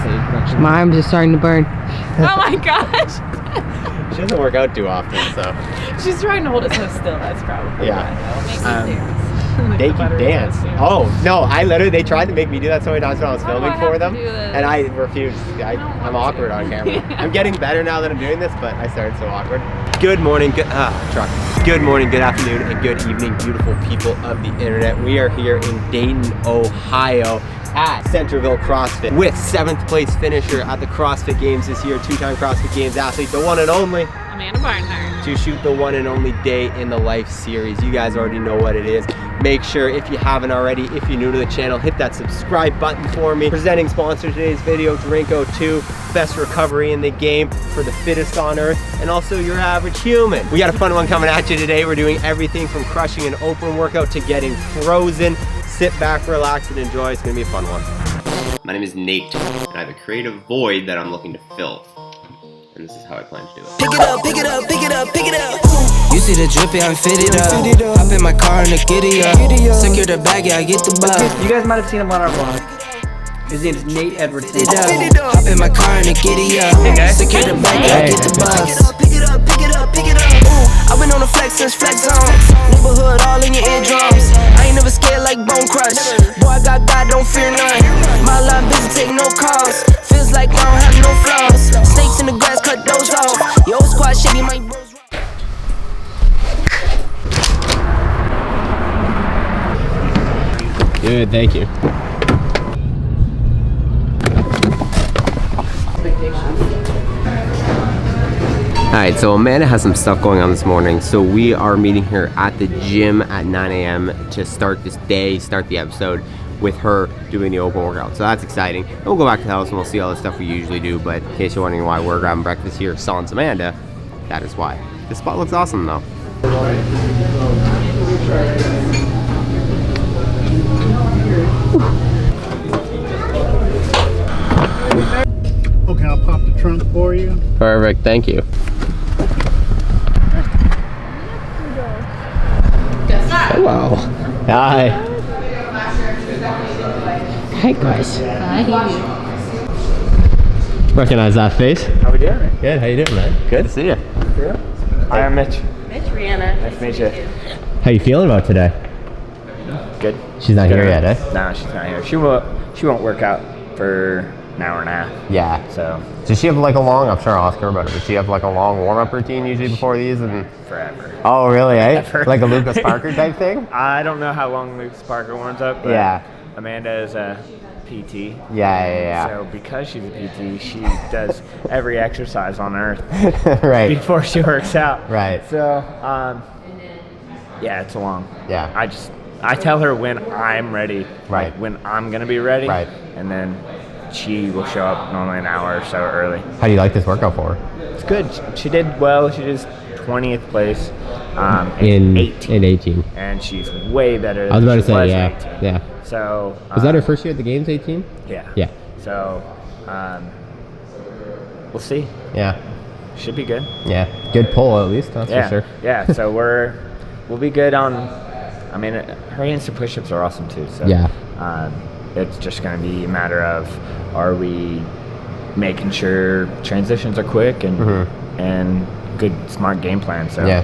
My arms are starting to burn. Oh my gosh. She doesn't work out too often, so. She's trying to hold it so still. That's probably They can dance. Oh no! They tried to make me do that so many times when I was filming for them, and I refused. I'm awkward on camera. I'm getting better now that I'm doing this, but I started so awkward. Good morning, good morning, good afternoon, and good evening, beautiful people of the internet. We are here in Dayton, Ohio, at Centerville CrossFit with 7th place finisher at the CrossFit Games this year, 2-time CrossFit Games athlete, the one and only Amanda Barnhart, to shoot the one and only day in the life series. You guys already know what it is. Make sure, if you haven't already, if you're new to the channel, hit that subscribe button for me. Presenting sponsor today's video, Drinko 2, best recovery in the game for the fittest on earth, and also your average human. We got a fun one coming at you today. We're doing everything from crushing an open workout to getting frozen. Sit back, relax, and enjoy. It's gonna be a fun one. My name is Nate, and I have a creative void that I'm looking to fill. And this is how I plan to do it. Pick it up, pick it up, pick it up, pick it up. You see the drippy, I'm fitted up. Hop in my car and the giddy up. Secure the bag, yeah, I get the bus. You guys might have seen him on our vlog. His name is Nate Edwardson. Hop in my car and the giddy up. Secure the bag, yeah, I get the bus. Pick it up, pick it up, pick it up, pick it up. I've been on the flex since flex zone. Neighborhood all in your eardrums. I ain't never scared like Bone Crush. Boy, I got God, don't fear none. My line busy, take no calls. Feels like I don't have no flaws. Snakes in the grass, cut those off. Yo, squad shit, my bros. Good, thank you. Alright, so Amanda has some stuff going on this morning, so we are meeting her at the gym at 9 a.m. to start this day, start the episode with her doing the open workout. So that's exciting. And we'll go back to the house and we'll see all the stuff we usually do, but in case you're wondering why we're grabbing breakfast here, sans Amanda, that is why. This spot looks awesome though. Okay, I'll pop the trunk for you. Perfect, thank you. Hello. Hi. Hey guys. Recognize that face? How we doing? Good, how you doing, man? Good to see you. Hi, I'm Mitch. Mitch, Rihanna. Nice to meet you. How you feeling about today? Good. She's not here yet, eh? No, she's not here. She won't work out for an hour and a half. Yeah. So Does she have like a long, I'm sure I'll ask her about it, does she have like a long warm-up routine usually before these? And forever. Oh, really, eh? Forever. Like a Lucas Parker type thing? I don't know how long Lucas Parker warms up, but Yeah. Amanda is a PT. Yeah. So because she's a PT, she does every exercise on earth Right. before she works out. Right. So, yeah, it's long. Yeah. I tell her when I'm ready, Right. like when I'm gonna be ready, Right. and then she will show up normally an hour or so early. How do you like this workout for her? It's good. She did well. She did 20th place In 18. In 18. And she's way better than I was about to she say, was yeah. in 18. Yeah. So Was that her first year at the games, 18? Yeah. Yeah. So we'll see. Yeah. Should be good. Yeah. Good pull at least, that's Yeah. for sure. Yeah. So we'll be good on. I mean, her handstand push-ups are awesome too. So Yeah. it's just going to be a matter of, are we making sure transitions are quick and good smart game plan. So Yeah.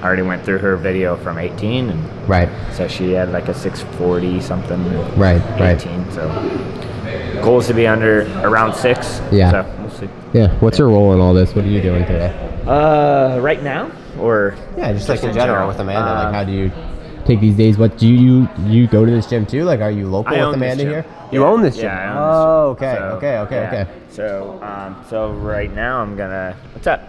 I already went through her video from 18, and Right. so she had like a 640 something. Right. 18. So goal is to be under around 6. Yeah. So we'll see. Yeah. What's your role in all this? What are you doing today? Right now, or Yeah, just like in general with Amanda. Like, how do you take these days? What do you go to this gym too? Like, are you local I with own Amanda this here? gym. You own this gym. Yeah, I own Oh, this gym. okay. So right now I'm gonna. What's up?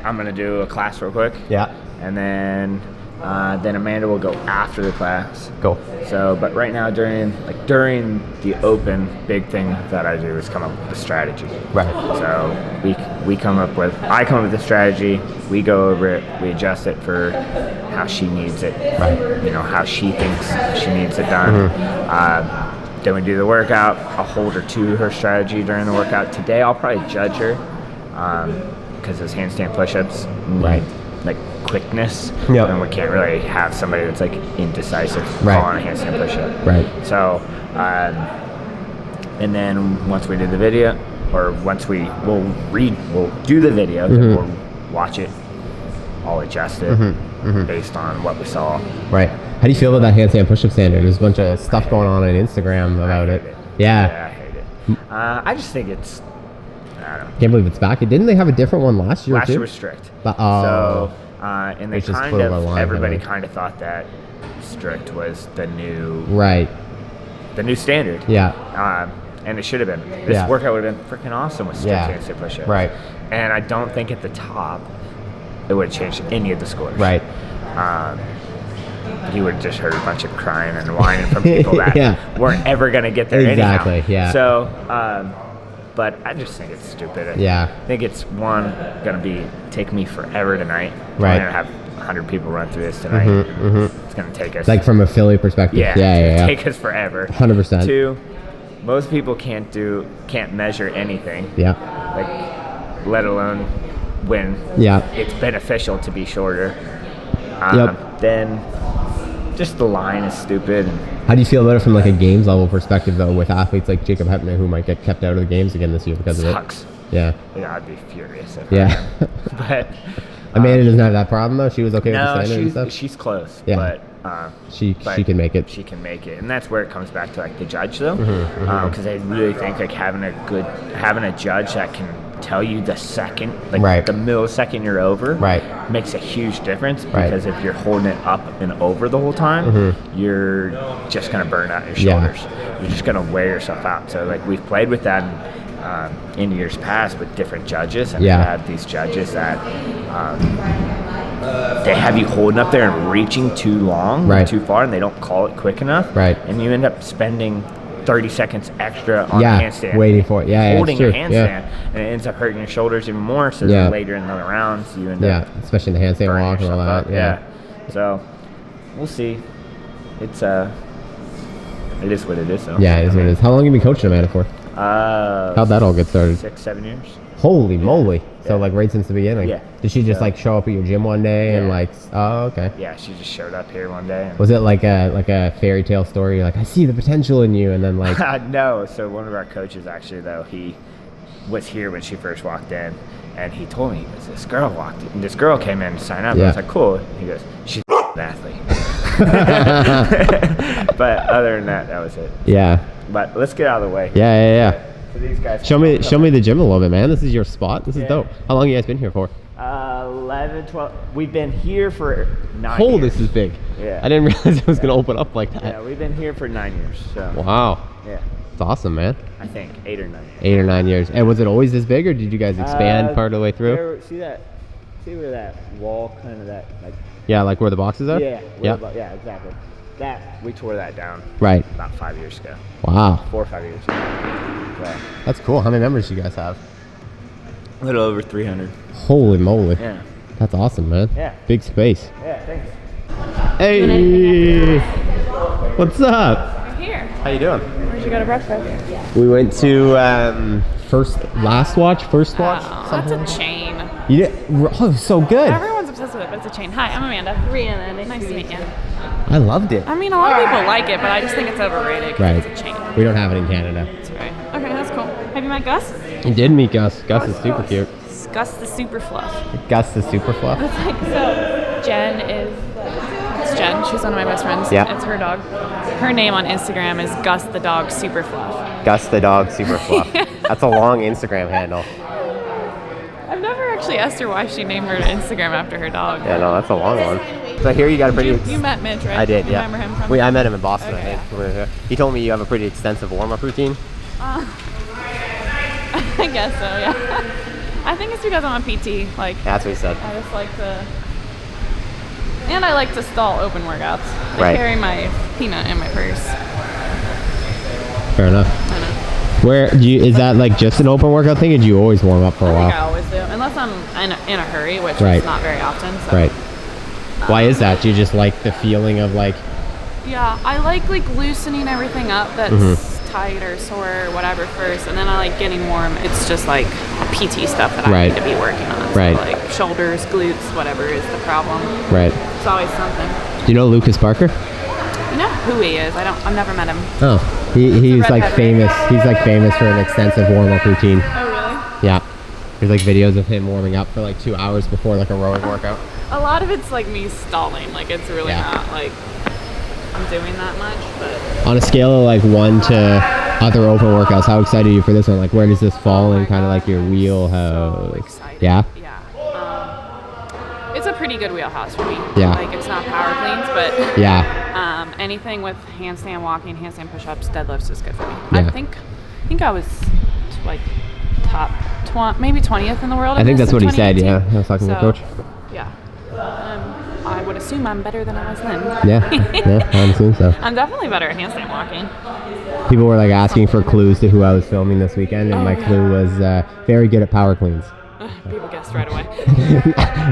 I'm gonna do a class real quick. Yeah. And then Amanda will go after the class. Cool. So, but right now during the open, big thing that I do is come up with a strategy. Right. So I come up with the strategy. We go over it. We adjust it for how she needs it. Right. You know, how she thinks she needs it done. Then we do the workout. I'll hold her to her strategy during the workout. Today I'll probably judge her because those handstand push-ups need like quickness. Yep. And we can't really have somebody that's like indecisive Right. on a handstand push-up. Right. So And then once we do the video, or once we'll do the video, then we'll watch it, I'll adjust it based on what we saw. Right. How do you feel about that handstand push-up standard? There's a bunch of stuff going on Instagram about it. Yeah. I hate it. I just think it's, I don't know. Can't believe it's back. Didn't they have a different one last year Last too? year was strict. Oh. So, and they Which is kind clear by of, line, everybody by the way. kind of thought that strict was the new standard. Yeah. And it should have been. This workout would have been freaking awesome with strict handstand push-ups. Right. And I don't think at the top it would have changed any of the scores. Right. You would have just heard a bunch of crying and whining from people that weren't ever going to get there Exactly, anyhow. yeah. So, but I just think it's stupid. I think it's going to take me forever tonight. Right. I'm going to have 100 people run through this tonight. It's going to take us. Like from a Philly perspective. Yeah. Take us forever. 100%. 2, most people can't measure anything. Yeah. Like, let alone when it's beneficial to be shorter. Then just the line is stupid. How do you feel about it from like a games level perspective though, with athletes like Jacob Hepner who might get kept out of the games again this year because of it? Sucks. Yeah. Yeah, I'd be furious if Yeah. but Amanda doesn't have that problem though. She was okay with the standard and No, stuff. she's close. Yeah. But she can make it. She can make it, and that's where it comes back to like the judge though, because I really think like having a judge that can tell you the second, like the millisecond you're over, makes a huge difference. Because if you're holding it up and over the whole time, you're just gonna burn out your shoulders. You're just gonna wear yourself out. So like we've played with that in years past with different judges, and we have these judges that they have you holding up there and reaching too long, too far, and they don't call it quick enough, and you end up spending 30 seconds extra on handstand, waiting for it, holding a handstand, and it ends up hurting your shoulders even more. So then later in the rounds, you end up especially in the handstand walk and all that. So we'll see. It's it is what it is. So it is what it is. How long have you been coaching Amanda for? How'd that all get started? 6-7 years. Holy moly! So like right since the beginning. Yeah. Did she just like show up at your gym one day and like? Oh, okay. Yeah, she just showed up here one day. And was it like a fairy tale story? Like I see the potential in you, and then like. No. So one of our coaches actually though, he was here when she first walked in, and he told me, he goes, this girl walked in, and this girl came in to sign up. And I was like, cool. He goes, she's an athlete. But other than that, that was it. Yeah. But let's get out of the way. Yeah. So these guys show me the gym a little bit, man. This is your spot. This is dope. How long have you guys been here for? 11, 12. We've been here for 9 years. years. This is big. Yeah. I didn't realize it was going to open up like that. Yeah, we've been here for 9 years. So. Wow. Yeah. It's awesome, man. I think 8 or 9 years. 8 or 9 years. And was it always this big, or did you guys expand part of the way through? See where that wall, kind of that, like. Yeah, like where the boxes are? Yeah. Yeah, exactly. That, we tore that down. Right. About 5 years ago. Wow. 4 or 5 years ago. So. That's cool. How many members do you guys have? A little over 300. Holy moly. Yeah. That's awesome, man. Yeah. Big space. Yeah, thanks. Hey. What's up? I'm here. How you doing? Where'd you go to breakfast? We went to first watch. Oh, that's a chain. You did? Oh, so good. Everyone's obsessed with it, but it's a chain. Hi, I'm Amanda. Rhiannon, Nice to meet you. I loved it. I mean, a lot of people like it, but I just think it's overrated because it's a chain. We don't have it in Canada. That's right. Okay, that's cool. Have you met Gus? You did meet Gus. Gus is super cute. Gus the super fluff. Gus the super fluff. It's like, so Jen is, it's Jen. She's one of my best friends. Yeah. It's her dog. Her name on Instagram is Gus the dog super fluff. Gus the dog super fluff. That's a long Instagram handle. I've never actually asked her why she named her Instagram after her dog. Yeah, no, that's a long one. So here you got a pretty. You met Mitch, right? I did, yeah. Remember him from? I met him in Boston. Okay. I think. He told me you have a pretty extensive warm-up routine. I guess so, yeah. I think it's because I'm a PT. Like, that's what he said. I just like to, and I like to stall open workouts. I carry my peanut in my purse. Fair enough. I know. Where do you? Is that like just an open workout thing, or do you always warm up for a I while? think I always do, unless I'm in a hurry, which is not very often. So. Right. Why is that? Do you just like the feeling of like? Yeah, I like loosening everything up that's tight or sore or whatever first, and then I like getting warm. It's just like PT stuff that I need to be working on. So like shoulders, glutes, whatever is the problem. Right. It's always something. Do you know Lucas Parker? No. who he is. I've never met him. Oh, he's like redhead, famous. He's like famous for an extensive warm-up routine. Oh, really? Yeah. There's like videos of him warming up for like 2 hours before like a rowing workout. A lot of it's like me stalling. Like it's really not like I'm doing that much, but On a scale of like 1 to other open workouts, how excited are you for this one? Like where does this fall in kind of like your wheelhouse? So excited. Yeah? Yeah. It's a pretty good wheelhouse for me. Yeah. Like it's not power cleans, but anything with handstand walking, handstand push-ups, deadlifts is good for me. Yeah. I think I was like top maybe 20th in the world. I think that's what he said, 2018. yeah. I was talking to the coach. Yeah. I would assume I'm better than I was then. Yeah, I assume so. I'm definitely better at handstand walking. People were like asking for clues to who I was filming this weekend, and my clue was very good at power cleans. People guessed right away.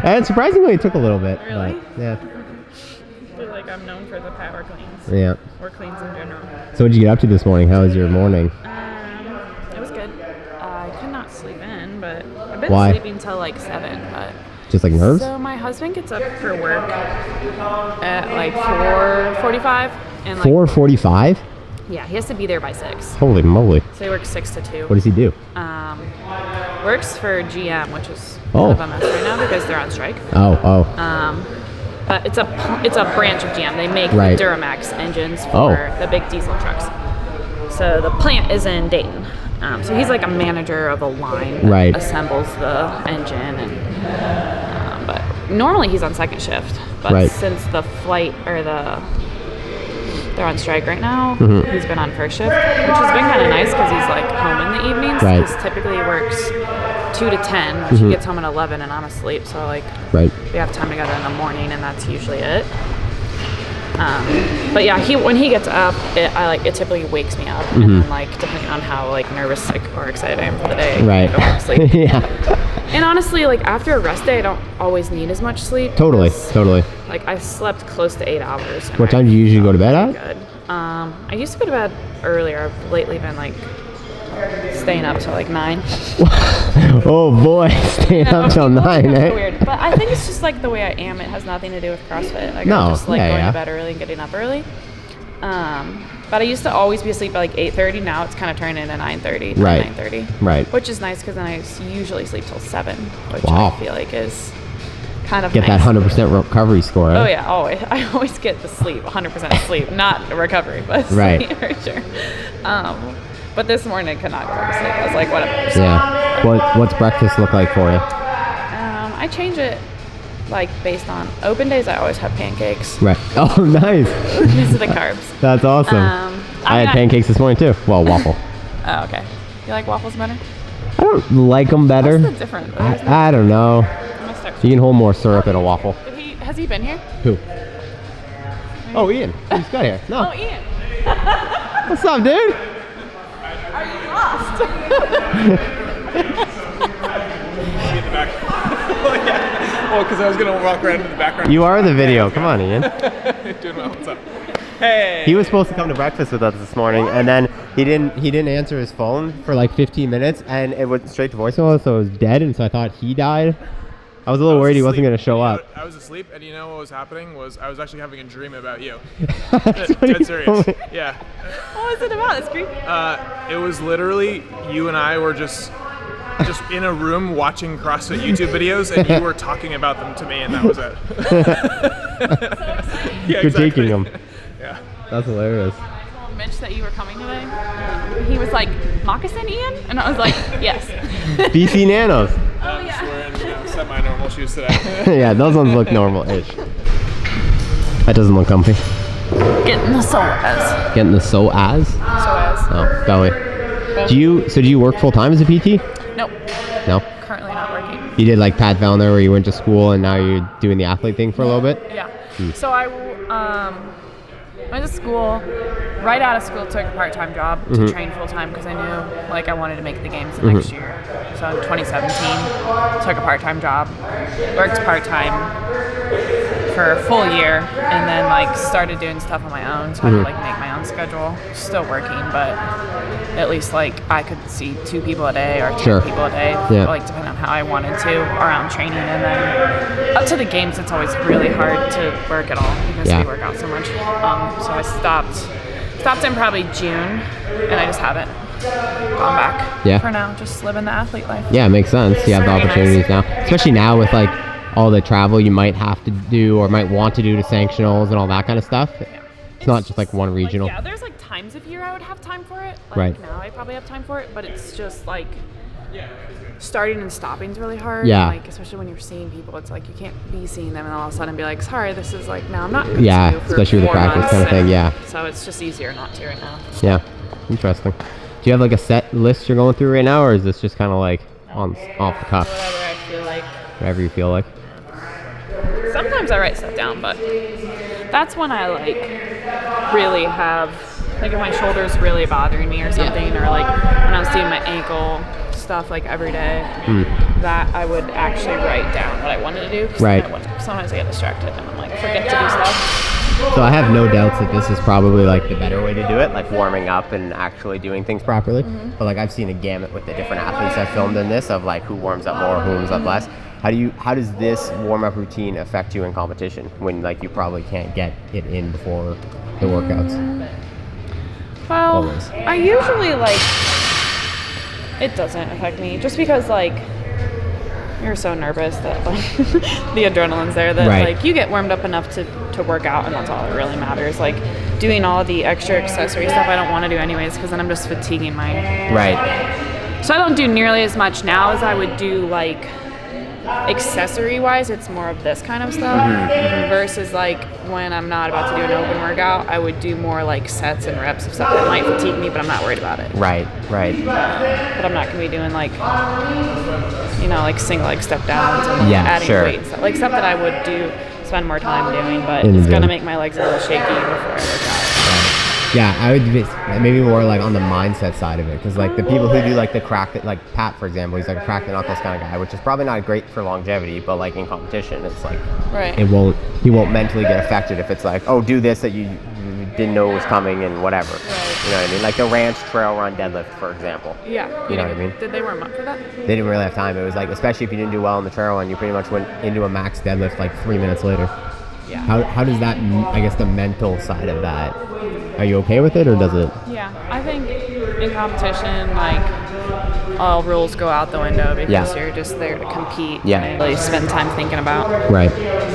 And surprisingly, it took a little bit. Really? But, yeah. I feel like I'm known for the power cleans. Yeah. Or cleans in general. So what did you get up to this morning? How was your morning? It was good. I could not sleep in, but I've been Why? sleeping till like 7. But Just like nerves? so my husband gets up for work at like 4:45, and like 4:45? yeah, he has to be there by 6. Holy moly! So he works 6 to 2. What does he do? Works for GM, which is Oh. kind of a mess right now because they're on strike. Oh. But it's a branch of GM. They make Right. the Duramax engines for the big diesel trucks. So the plant is in Dayton. So he's like a manager of a line that Right. assembles the engine, and but normally he's on second shift. But Right. since the flight or they're on strike right now, he's been on first shift, which has been kind of nice because he's like home in the evenings. Right. Because typically he works 2 to 10, which he gets home at 11, and I'm asleep. So like Right. we have time together in the morning, and that's usually it. But yeah, when he gets up, it typically wakes me up, and then like depending on how like nervous or excited I am for the day, Right. I go to sleep. Yeah. And honestly, like after a rest day, I don't always need as much sleep. Totally. 'Cause, Totally. Like I slept close to 8 hours. And What time do you usually go to bed at? Good. I used to go to bed earlier. I've lately been like staying up till like 9. Oh boy, staying up till 9, eh? Weird, but I think it's just like the way I am. It has nothing to do with CrossFit. Like No, I'm just like yeah, going yeah. to bed early and getting up early. But I used to always be asleep at like 8:30. Now it's kind of turned into 9:30, Right. 9:30. Right. Which is nice because then I usually sleep till 7, which Wow. I feel like is kind of Get nice. that 100% recovery score, eh? Oh yeah, always. I always get the sleep, 100% sleep, not recovery, but Right. sleep for sure. But this morning I could not go to sleep. I was like, whatever. So, Yeah. What's breakfast look like for you? I change it like based on open days. I always have pancakes. Right. Oh, nice. These are the carbs. That's awesome. I had pancakes this morning too. Well, waffle. Oh, okay. You like waffles better? I don't like them better. What's the difference? I don't know. I'm gonna start. You can hold more syrup in a waffle. Has he been here? Who? Oh, Ian. He just got here. No. Oh, Ian. What's up, dude? Are you lost? Well, because I was going to walk around in the background. You are the video. Come on, Ian. Doing well. What's up? Hey. He was supposed to come to breakfast with us this morning, and then he didn't answer his phone for like 15 minutes, and it went straight to voicemail, so it was dead, and so I thought he died. I was a little worried he wasn't going to show up. I was asleep, and you know what was happening was I was actually having a dream about you. That's what Dead he serious. told me. Yeah. What was it about? It's creepy. It was literally you and I were just in a room watching CrossFit YouTube videos, and you were talking about them to me, and that was it. Yeah, Critiquing him. Yeah. That's hilarious. I told Mitch that you were coming today. He was like, "Moccasin, Ian?" And I was like, "Yes." BC Nanos. Oh yeah. Wearing semi-normal shoes today. Yeah, those ones look normal-ish. That doesn't look comfy. Getting the psoas. Getting the psoas? Psoas. Oh, belly. Do you work full time as a PT? Nope. No. Currently not working. You did like Pat Vellner, where you went to school and now you're doing the athlete thing for a little bit? Yeah. So I went to school. Right out of school, took a part-time job to train full-time because I knew like I wanted to make the games the next year. So in 2017, took a part-time job, worked part-time for a full year, and then like started doing stuff on my own. So I had to like make my own own schedule, still working, but at least like I could see 2 people a day or 10 people a day, like depending on how I wanted to around training. And then up to the games, it's always really hard to work at all because we work out so much. So I stopped in probably June, and I just haven't gone back for now, just living the athlete life. Yeah, it makes sense. You have the opportunities now, especially now with like all the travel you might have to do or might want to do to sanctionals and all that kind of stuff. It's not just like one regional. Like, there's like times of year I would have time for it. Like now I probably have time for it, but it's just like starting and stopping is really hard. Like especially when you're seeing people, it's like you can't be seeing them and all of a sudden be like, sorry, this is like now I'm not going to do for especially with the practice kind of thing. So it's just easier not to right now. Yeah, interesting. Do you have like a set list you're going through right now, or is this just kind of like off the cuff? Whatever I feel like. Whatever you feel like. Sometimes I write stuff down, but that's when I like really have, like if my shoulder's really bothering me or something, or like when I was doing my ankle stuff like every day, that I would actually write down what I wanted to do. Sometimes I get distracted and I'm like, forget to do stuff. So I have no doubts that this is probably like the better way to do it, like warming up and actually doing things properly. But like I've seen a gamut with the different athletes I've filmed in this of like who warms up more, who warms up less. How does this warm-up routine affect you in competition when like you probably can't get it in before the workouts? Well, Always. I usually like, it doesn't affect me just because like you're so nervous that like the adrenaline's there that like you get warmed up enough to work out, and that's all that really matters. Like doing all the extra accessory stuff I don't want to do anyways because then I'm just fatiguing my So I don't do nearly as much now as I would do like accessory wise. It's more of this kind of stuff versus like when I'm not about to do an open workout, I would do more like sets and reps of stuff that might fatigue me, but I'm not worried about it. Right. But I'm not gonna be doing like, you know, like single leg step downs and like adding weight and stuff, like stuff that I would do spend more time doing, but it's gonna make my legs a little shaky before I work out. Yeah, I would be maybe more like on the mindset side of it, because like the people who do like the crack, like Pat for example, he's like a crack the knuckles kind of guy, which is probably not great for longevity, but like in competition, it's like he won't mentally get affected if it's like, oh, do this that you didn't know was coming and whatever. You know what I mean? Like the ranch trail run deadlift, for example. Yeah. You know what I mean? Did they warm up for that? They didn't really have time. It was like, especially if you didn't do well on the trail run, you pretty much went into a max deadlift like 3 minutes later. Yeah. How does that, I guess the mental side of that, are you okay with it or does it? Yeah, I think in competition, like all rules go out the window because you're just there to compete. And really spend time thinking about. Right.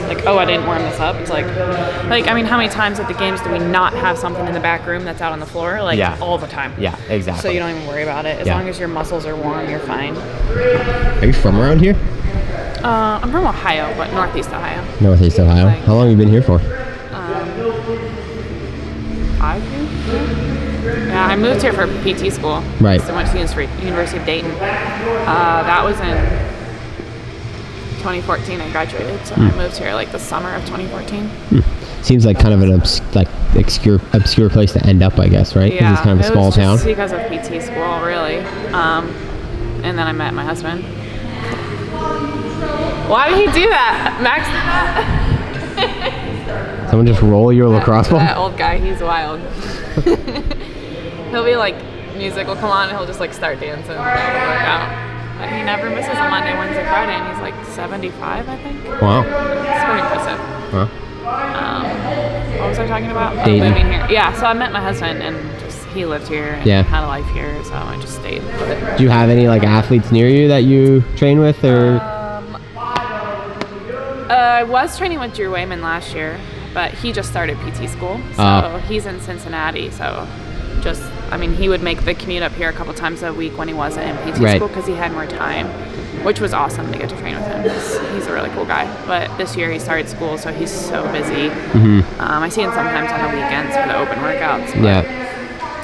Like, oh, I didn't warm this up. It's like, I mean, how many times at the games do we not have something in the back room that's out on the floor? Like all the time. Yeah, exactly. So you don't even worry about it. As long as your muscles are warm, you're fine. Are you from around here? I'm from Ohio, but Northeast Ohio. Northeast Ohio. How long have you been here for? 5 years? Yeah, I moved here for PT school. Right. So I went to University of Dayton. That was in 2014. I graduated, so I moved here like the summer of 2014. Seems like kind of an obscure place to end up, I guess, right? Yeah, it's kind of a small town. Just because of PT school, really. And then I met my husband. Why did he do that? Max did that? Someone just roll your lacrosse ball? That old guy, he's wild. He'll be like, music will come on and he'll just like start dancing and it'll work out. But he never misses a Monday, Wednesday, Friday, and he's like 75, I think. Wow. It's pretty impressive. Huh? What was I talking about? Dating. Moving here. Yeah, so I met my husband and just he lived here and had a life here, so I just stayed. Do you have any like athletes near you that you train with or? I was training with Drew Wayman last year, but he just started PT school, so he's in Cincinnati. So he would make the commute up here a couple times a week when he wasn't in PT school because he had more time, which was awesome to get to train with him. He's a really cool guy. But this year he started school, so he's so busy. I see him sometimes on the weekends for the open workouts. But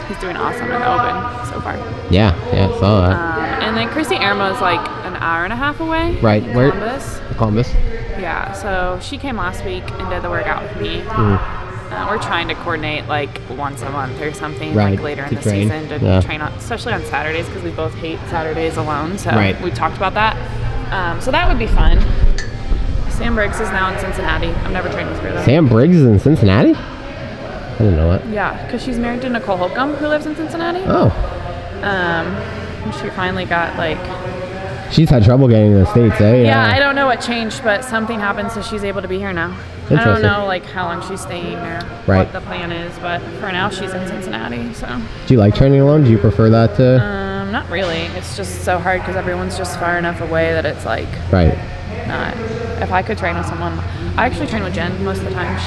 he's doing awesome in the open so far. Yeah, I saw that. And then Christy Ermo is like an hour and a half away. Right, where? Columbus. Yeah, so she came last week and did the workout with me. We're trying to coordinate like once a month or something, like later in the season to train on, especially on Saturdays because we both hate Saturdays alone. So we talked about that. So that would be fun. Sam Briggs is now in Cincinnati. I've never trained with her though. Sam Briggs is in Cincinnati? didn't know that. Yeah, because she's married to Nicole Holcomb, who lives in Cincinnati. Oh. She finally got like. She's had trouble getting to the States, eh? Yeah, I don't know what changed, but something happened, so she's able to be here now. I don't know like how long she's staying or what the plan is, but for now she's in Cincinnati. So. Do you like training alone? Do you prefer that to? Not really. It's just so hard because everyone's just far enough away that it's like. Right. Not. If I could train with someone, I actually train with Jen most of the time.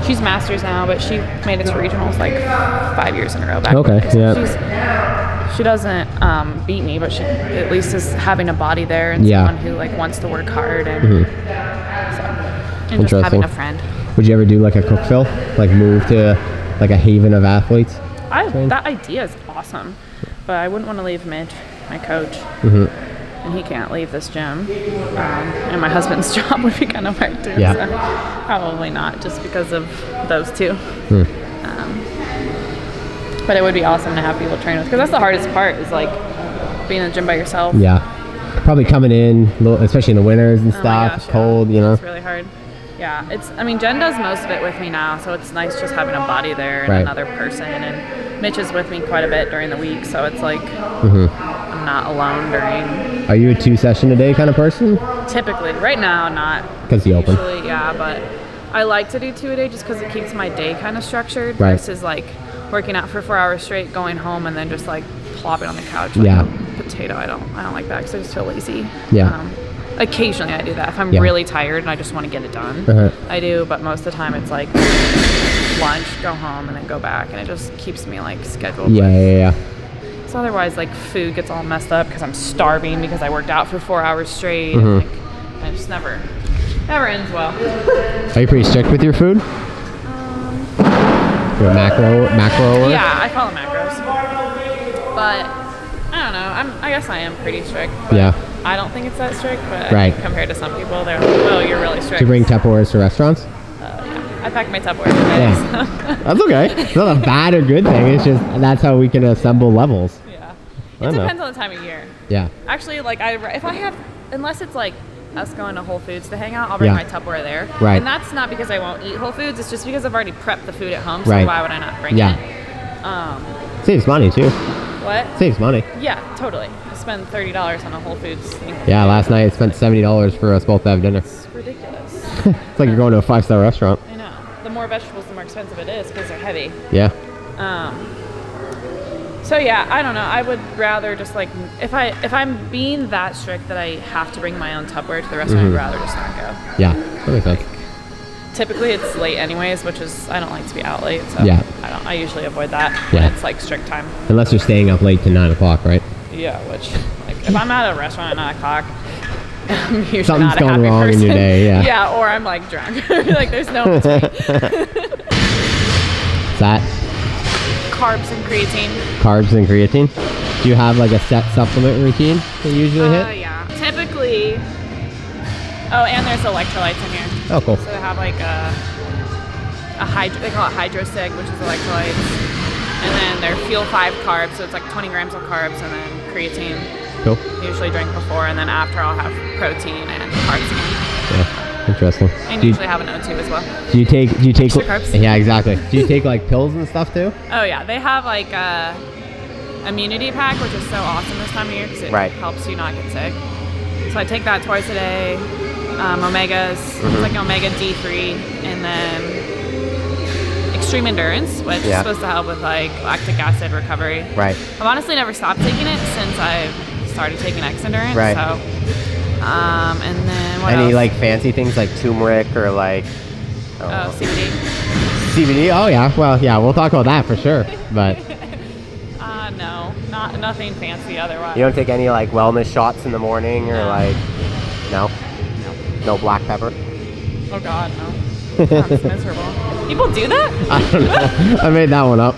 She's masters now, but she made it to regionals like 5 years in a row back. Okay. Yeah. She doesn't beat me, but she at least is having a body there and someone who like wants to work hard and and just having a friend. Would you ever do like a Cookville, like move to like a haven of athletes? That idea is awesome, but I wouldn't want to leave Mitch, my coach, and he can't leave this gym. And my husband's job would be kind of hard too. Yeah. So probably not, just because of those two. But it would be awesome to have people to train with, because that's the hardest part, is like being in the gym by yourself. Yeah. Probably coming in, especially in the winters and stuff. Gosh, it's cold, you know. It's really hard. Yeah, Jen does most of it with me now, so it's nice just having a body there and another person. And Mitch is with me quite a bit during the week, so it's like I'm not alone during. Are you a 2-session-a-day kind of person? Typically. Right now, not. Because you open. Usually, yeah, but I like to do 2 a day just because it keeps my day kind of structured versus like working out for 4 hours straight, going home, and then just like plopping on the couch like a potato. I don't like that because I just feel lazy. Yeah. Occasionally I do that. If I'm really tired and I just want to get it done, I do. But most of the time it's like lunch, go home, and then go back, and it just keeps me like scheduled. Yeah. So otherwise, like food gets all messed up because I'm starving because I worked out for 4 hours straight. And, like, it just never ends well. Are you pretty strict with your food? Your macro work? Yeah, I follow macros, but I don't know. I guess I am pretty strict. But Yeah. I don't think it's that strict, but I think compared to some people, they're like, "Oh, you're really strict." Do you bring Tupperwares to restaurants? Yeah, I pack my Tupperware today. So. That's okay. It's not a bad or good thing. It's just that's how we can assemble levels. Yeah, it depends on the time of year. Yeah. Actually, like if I have, unless it's like us going to Whole Foods to hang out, I'll bring my Tupperware there. Right. And that's not because I won't eat Whole Foods. It's just because I've already prepped the food at home. So why would I not bring it? Saves money too. What? Saves money. Yeah, totally. I spend $30 on a Whole Foods thing. Yeah, last night I spent $70 for us both to have dinner. It's ridiculous. It's like you're going to a 5-star restaurant. I know. The more vegetables, the more expensive it is because they're heavy. Yeah. So yeah, I don't know. I would rather just like if I'm being that strict that I have to bring my own Tupperware to the restaurant, I'd rather just not go. Yeah, that makes sense. Typically it's late anyways, which is I don't like to be out late, so I usually avoid that when it's like strict time. Unless you're staying up late to 9 o'clock, right? Yeah, which like if I'm at a restaurant at 9 o'clock, I'm usually Something's not a happy going wrong person. in your day, yeah. Yeah, or I'm like drunk. Like there's no between. That Carbs and creatine. Carbs and creatine. Do you have like a set supplement routine that you usually hit? Yeah. Typically. Oh, and there's electrolytes in here. Oh, cool. So they have like they call it HydroSig, which is electrolytes. And then they're Fuel 5 carbs, so it's like 20 grams of carbs, and then creatine. Cool. Usually drink before, and then after I'll have protein and carbs again. Yeah, interesting. And usually have an O2 as well. Do you take Extra carbs. Yeah, exactly. Do you take like pills and stuff too? Oh yeah, they have like a immunity pack, which is so awesome this time of year because it helps you not get sick. So I take that twice a day. Omegas, it's like Omega D3, and then Extreme Endurance, which is supposed to help with like lactic acid recovery. Right. I've honestly never stopped taking it since I've started taking X Endurance. Right. So, and then what Any else? like fancy things like turmeric or like CBD. CBD? Oh yeah. Well, yeah, we'll talk about that for sure. But no, nothing fancy otherwise. you don't take any like wellness shots in the morning or like no black pepper? Oh God, no. That's miserable. People do that? I don't know. I made that one up.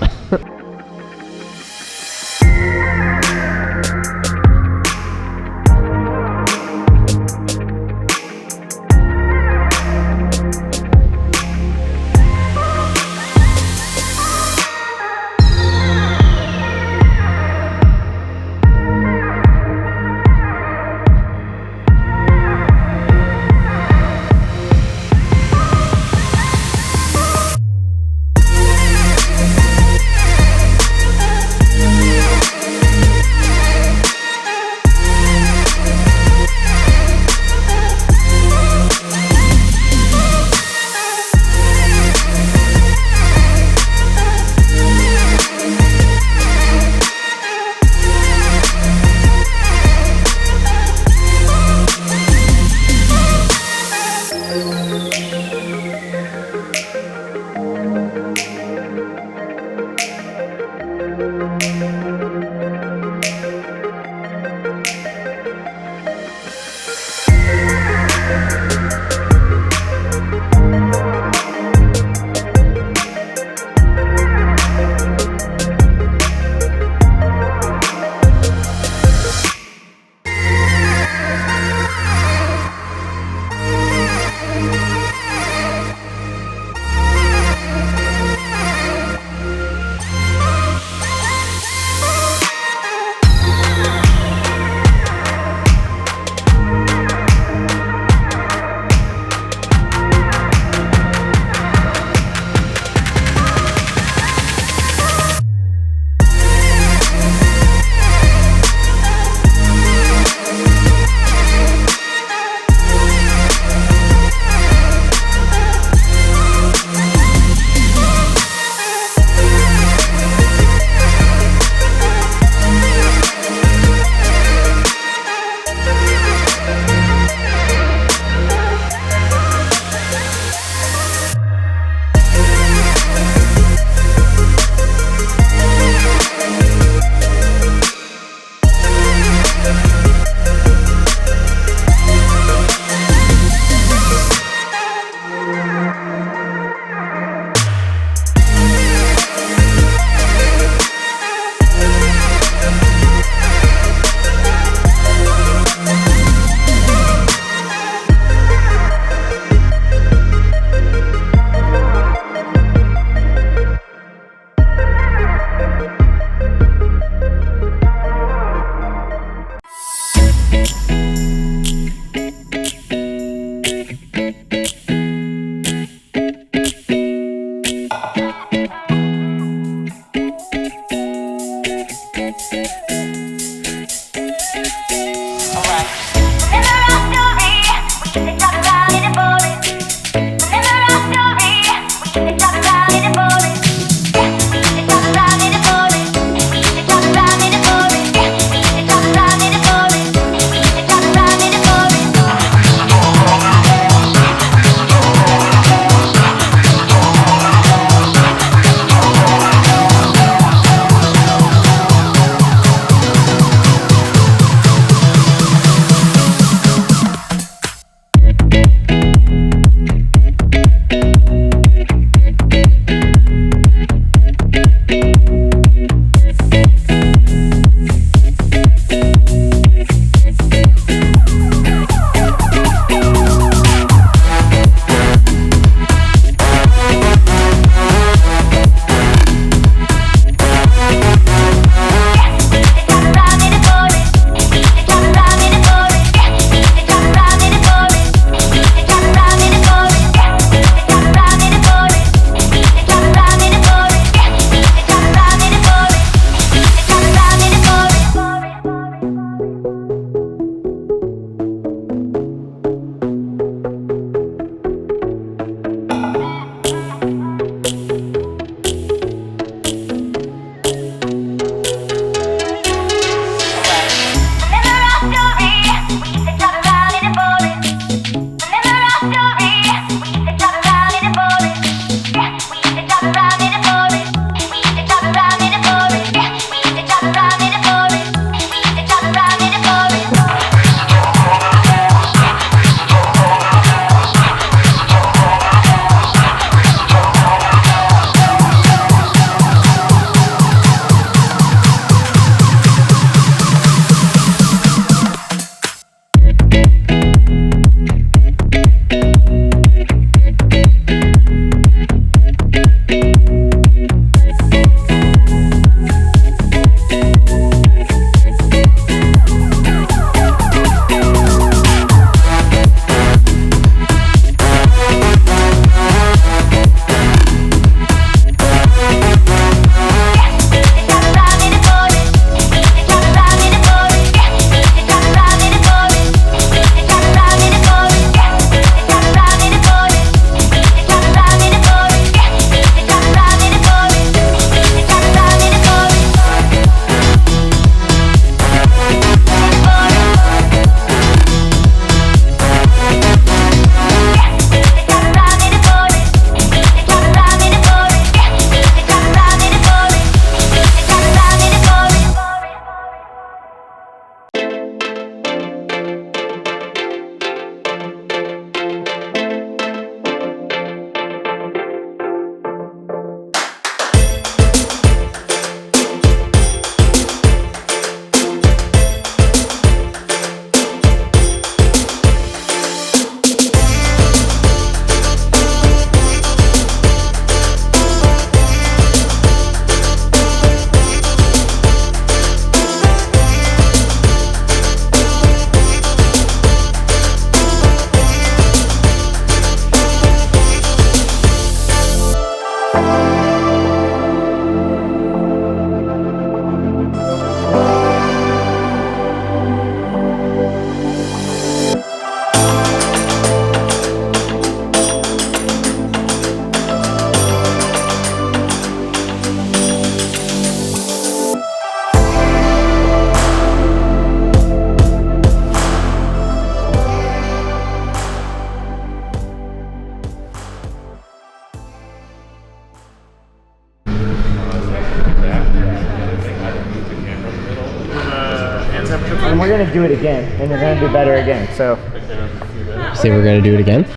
And we're gonna do it again, and we're gonna do better again. So. Say we're gonna do it again.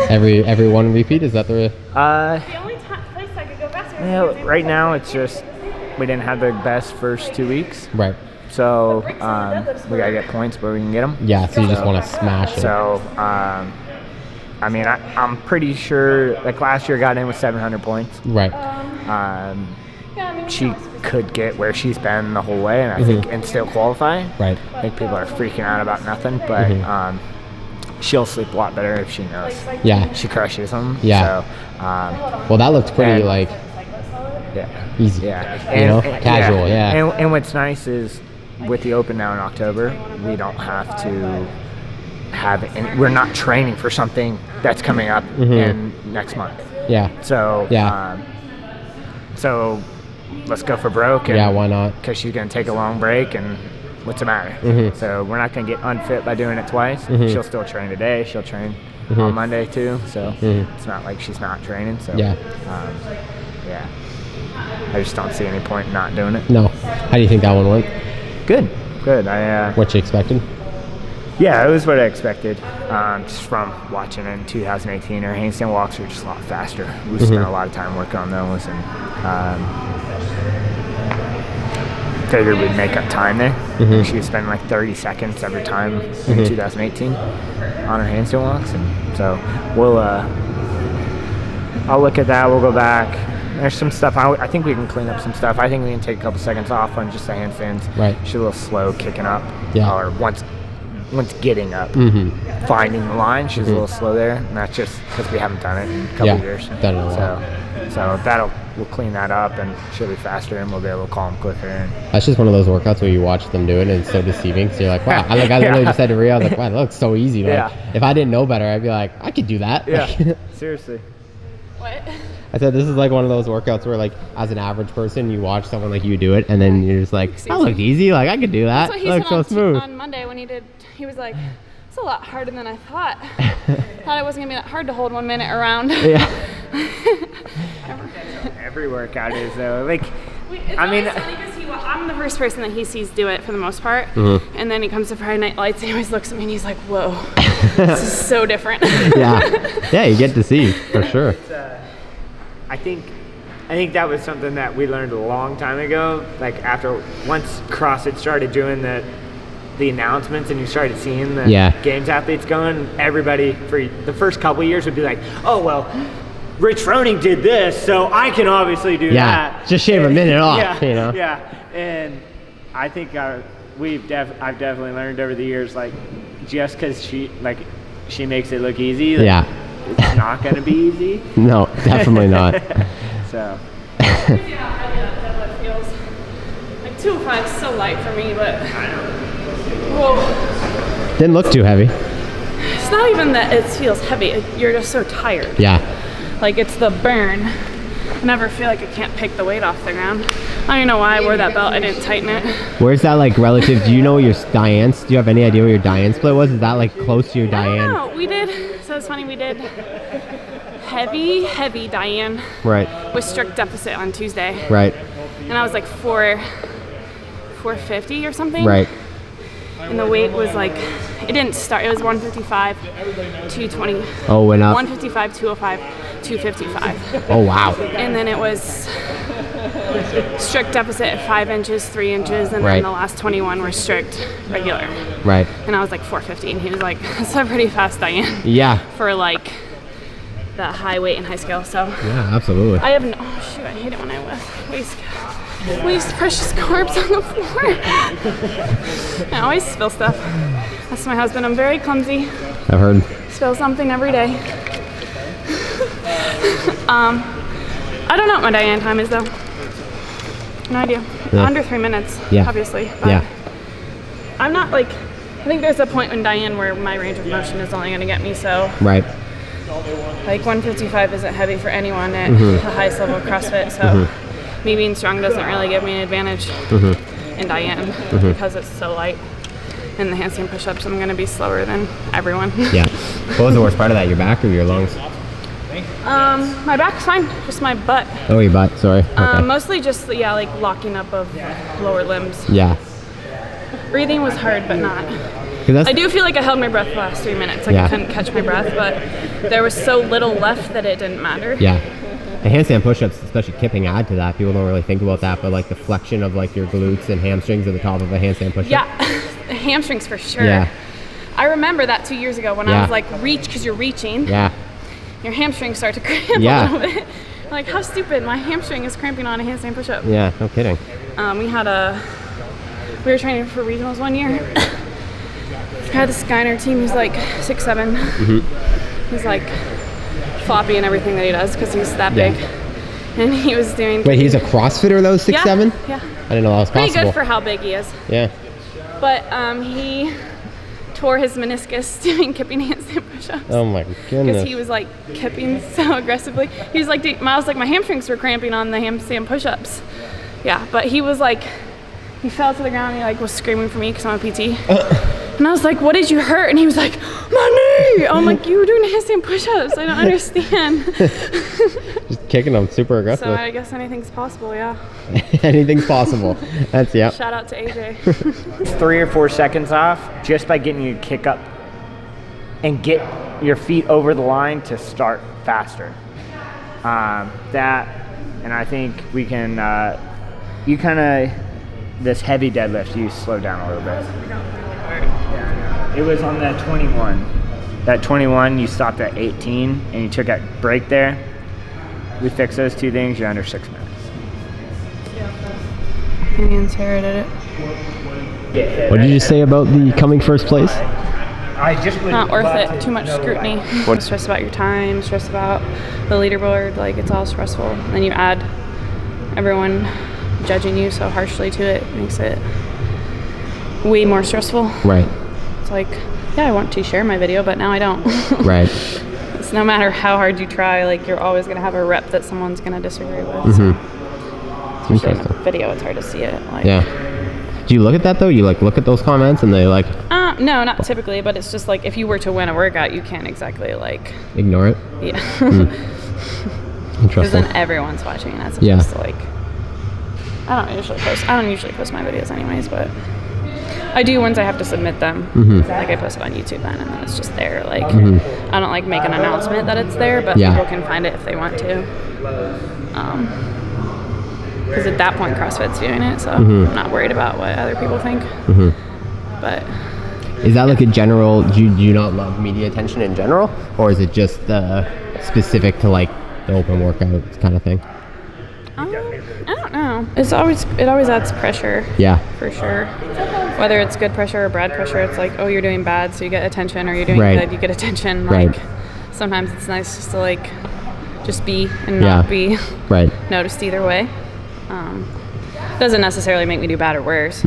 Every one repeat, is that the? The only place I could go faster. Yeah, right now it's just we didn't have the best first 2 weeks. Right. So we gotta get points where we can get them. Yeah. So you just want to smash it. So I mean, I'm pretty sure like last year got in with 700 points. Right. She could get where she's been the whole way, and I think and still qualify. Right. I think people are freaking out about nothing, but she'll sleep a lot better if she knows. Yeah. She crushes them. Yeah. So, well, that looked pretty like Yeah. Easy. Yeah. You know, casual. Yeah. And what's nice is with the Open now in October, we don't have to have it. And we're not training for something that's coming up in next month. Yeah. So, so let's go for broke. And, yeah, why not? Because she's going to take a long break, and what's the matter? So we're not going to get unfit by doing it twice. She'll still train today. She'll train on Monday too. So it's not like she's not training. So yeah. I just don't see any point in not doing it. No. How do you think that one went? Good. What you expected? Yeah, it was what I expected. Just from watching in 2018, her handstand walks were just a lot faster. We spent a lot of time working on those, and figured we'd make up time there. She was spending like 30 seconds every time in 2018 on her handstand walks, and so we'll. I'll look at that. We'll go back. There's some stuff. I think we can clean up some stuff. I think we can take a couple seconds off on just the handstands. Right. She's a little slow kicking up. Yeah. Or once getting up, finding the line, she's a little slow there, and that's just because we haven't done it in a couple years. Done it a while. So we'll clean that up, and she'll be faster, and we'll be able to call them quicker. And that's just one of those workouts where you watch them do it, and it's so deceiving. So you're like, wow. I literally just said to Rhea, I was like, wow, that looks so easy. Like, if I didn't know better, I'd be like, I could do that. Yeah. Seriously. What? I said, this is like one of those workouts where, like, as an average person, you watch someone like you do it, and then you're just like, that looks easy. Like, I could do that. That's what he looks said so smooth. on Monday when he was like, it's a lot harder than I thought. Thought it wasn't going to be that hard to hold 1 minute around. Yeah. Every workout is, though. Like, It's funny because I'm the first person that he sees do it for the most part, and then he comes to Friday Night Lights and he always looks at me and he's like, whoa, this is so different. Yeah, you get to see, for sure. I think that was something that we learned a long time ago. Like once CrossFit started doing the announcements and you started seeing the games athletes going, everybody for the first couple of years would be like, oh well, Rich Froning did this, so I can obviously do that. Just shave a minute off, you know. Yeah, and I think I've definitely learned over the years, like, just because she makes it look easy, like, it's not going to be easy. No, definitely not. So. That feels like 205 is so light for me, but whoa. Didn't look too heavy. It's not even that it feels heavy. You're just so tired. Yeah. Like, it's the burn. I never feel like I can't pick the weight off the ground. I don't even know why I wore that belt. I didn't tighten it. Where's that, like, relative? Do you know what your Diane's? Do you have any idea what your Diane split was? Is that, like, close to your Diane? No, we did. So it's funny. We did heavy Diane. Right. With strict deficit on Tuesday. Right. And I was like 450 or something. Right. And the weight was like, it didn't start. It was 155, 220. Oh, went up. 155, 205, 255. Oh, wow. And then it was strict deficit at 5 inches, 3 inches, and then the last 21 were strict regular. Right. And I was like 450, and he was like, that's a pretty fast Diane. Yeah. For like the high weight and high scale. So yeah, absolutely. I have no, oh shoot, I hate it when I waste precious carbs on the floor. I always spill stuff. That's my husband. I'm very clumsy. I've heard. Spill something every day. I don't know what my Diane time is though. No idea. Under 3 minutes, obviously. But I'm not like, I think there's a point in Diane where my range of motion is only going to get me so. Right. Like 155 isn't heavy for anyone at the highest level of CrossFit, so me being strong doesn't really give me an advantage in Diane because it's so light. In the handstand push-ups, I'm going to be slower than everyone. Yeah. What was the worst part of that, your back or your lungs? My back's fine, just my butt. Oh, your butt, sorry. Okay. Mostly just, like locking up of lower limbs. Yeah. Breathing was hard, but not. I do feel like I held my breath the last 3 minutes. Like I couldn't catch my breath, but there was so little left that it didn't matter. Yeah. And handstand push-ups, especially kipping, add to that. People don't really think about that, but like the flexion of like your glutes and hamstrings at the top of a handstand push-up. Yeah, hamstrings for sure. Yeah. I remember that 2 years ago when I was like, reach, because you're reaching. Yeah. Your hamstrings start to cramp a little bit. Like, how stupid, my hamstring is cramping on a handstand push-up. Yeah, no kidding. We were training for regionals one year. I had this guy on our team who's like 6'7". He's like floppy in everything that he does because he's that big. and he was doing. Wait, he's a CrossFitter though, 6'7"? Yeah. I didn't know that was possible. Pretty good for how big he is. Yeah. But he tore his meniscus doing kipping handstand push-ups. Oh my Because goodness. he was like kipping so aggressively. He was like, Miles, like my hamstrings were cramping on the handstand push-ups. Yeah, but he was like, he fell to the ground and he like was screaming for me because I'm a PT. And I was like, what did you hurt? And he was like, my knee. I'm like, you were doing handstand push-ups. I don't understand. Just kicking them super aggressive. So I guess anything's possible, yeah. Anything's possible. That's, yeah. Shout out to AJ. It's 3 or 4 seconds off just by getting you to kick up and get your feet over the line to start faster. That, and I think we can, you kind of, this heavy deadlift, you slow down a little bit. It was on that 21. That 21, you stopped at 18 and you took a break there. We fixed those 2 things, you're under 6 minutes. Me and Sarah did it. What did you say about the coming first place? I just would Not worth it. Too much scrutiny. Stress about your time, stress about the leaderboard. Like, it's all stressful. And then you add everyone judging you so harshly to it. Makes it way more stressful. Right. It's like, yeah, I want to share my video, but now I don't. Right. It's no matter how hard you try, like, you're always going to have a rep that someone's going to disagree with. Mm-hmm. Especially in a video, it's hard to see it. Like, Yeah. Do you look at that though? You like look at those comments and they like no, not typically, but it's just like if you were to win a workout, you can't exactly like ignore it? yeah. Because Interesting. then everyone's watching, and that's Yeah. just like I don't usually post my videos anyways, but I do once I have to submit them. Mm-hmm. Like I post it on YouTube then, and then it's just there. Like I don't like make an announcement that it's there, but Yeah. people can find it if they want to. Because at that point, CrossFit's doing it, so I'm not worried about what other people think. But Is that like a general, do you not love media attention in general? Or is it just specific to like the open workouts kind of thing? I don't know. It always adds pressure. Yeah. For sure. Whether it's good pressure or bad pressure, it's like, oh, you're doing bad, so you get attention, or you're doing Right. good, you get attention. Right. Like, sometimes it's nice just to like, just be and not be Right. noticed either way. Doesn't necessarily make me do bad or worse,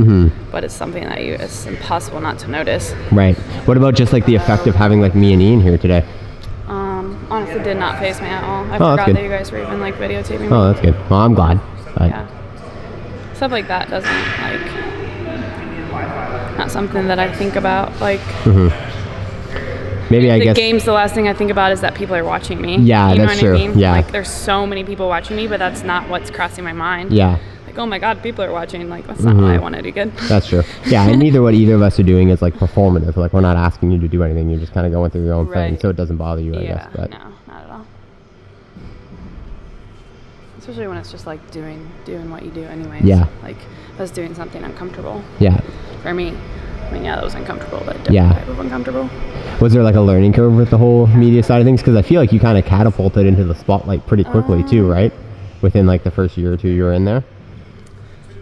but it's something that it's impossible not to notice. Right. What about just like the effect of having like me and Ian here today? Honestly, did not faze me at all. I Oh, that's forgot good. that you guys were even like videotaping me. Oh, that's good. Well, I'm glad. But Yeah. Stuff like that doesn't like, not something that I think about. Like, maybe I the guess. games, the last thing I think about is that people are watching me. Yeah, you know that's what true. I mean? Yeah. Like, there's so many people watching me, but that's not what's crossing my mind. Yeah, Like, oh my God, people are watching. Like, that's not why I want to do good. that's true. Yeah, and neither what either of us are doing is like performative. Like we're not asking you to do anything. You're just kind of going through your own thing, Right. so it doesn't bother you, I Yeah, guess. But no, not at all. Especially when it's just like doing what you do anyways. Yeah. Like, us doing something uncomfortable. yeah, For me. I mean, yeah, that was uncomfortable, but a different Yeah. type of uncomfortable. was there like a learning curve with the whole media side of things? Because I feel like you kind of catapulted into the spotlight pretty quickly too, right? Within like the first year or two you were in there.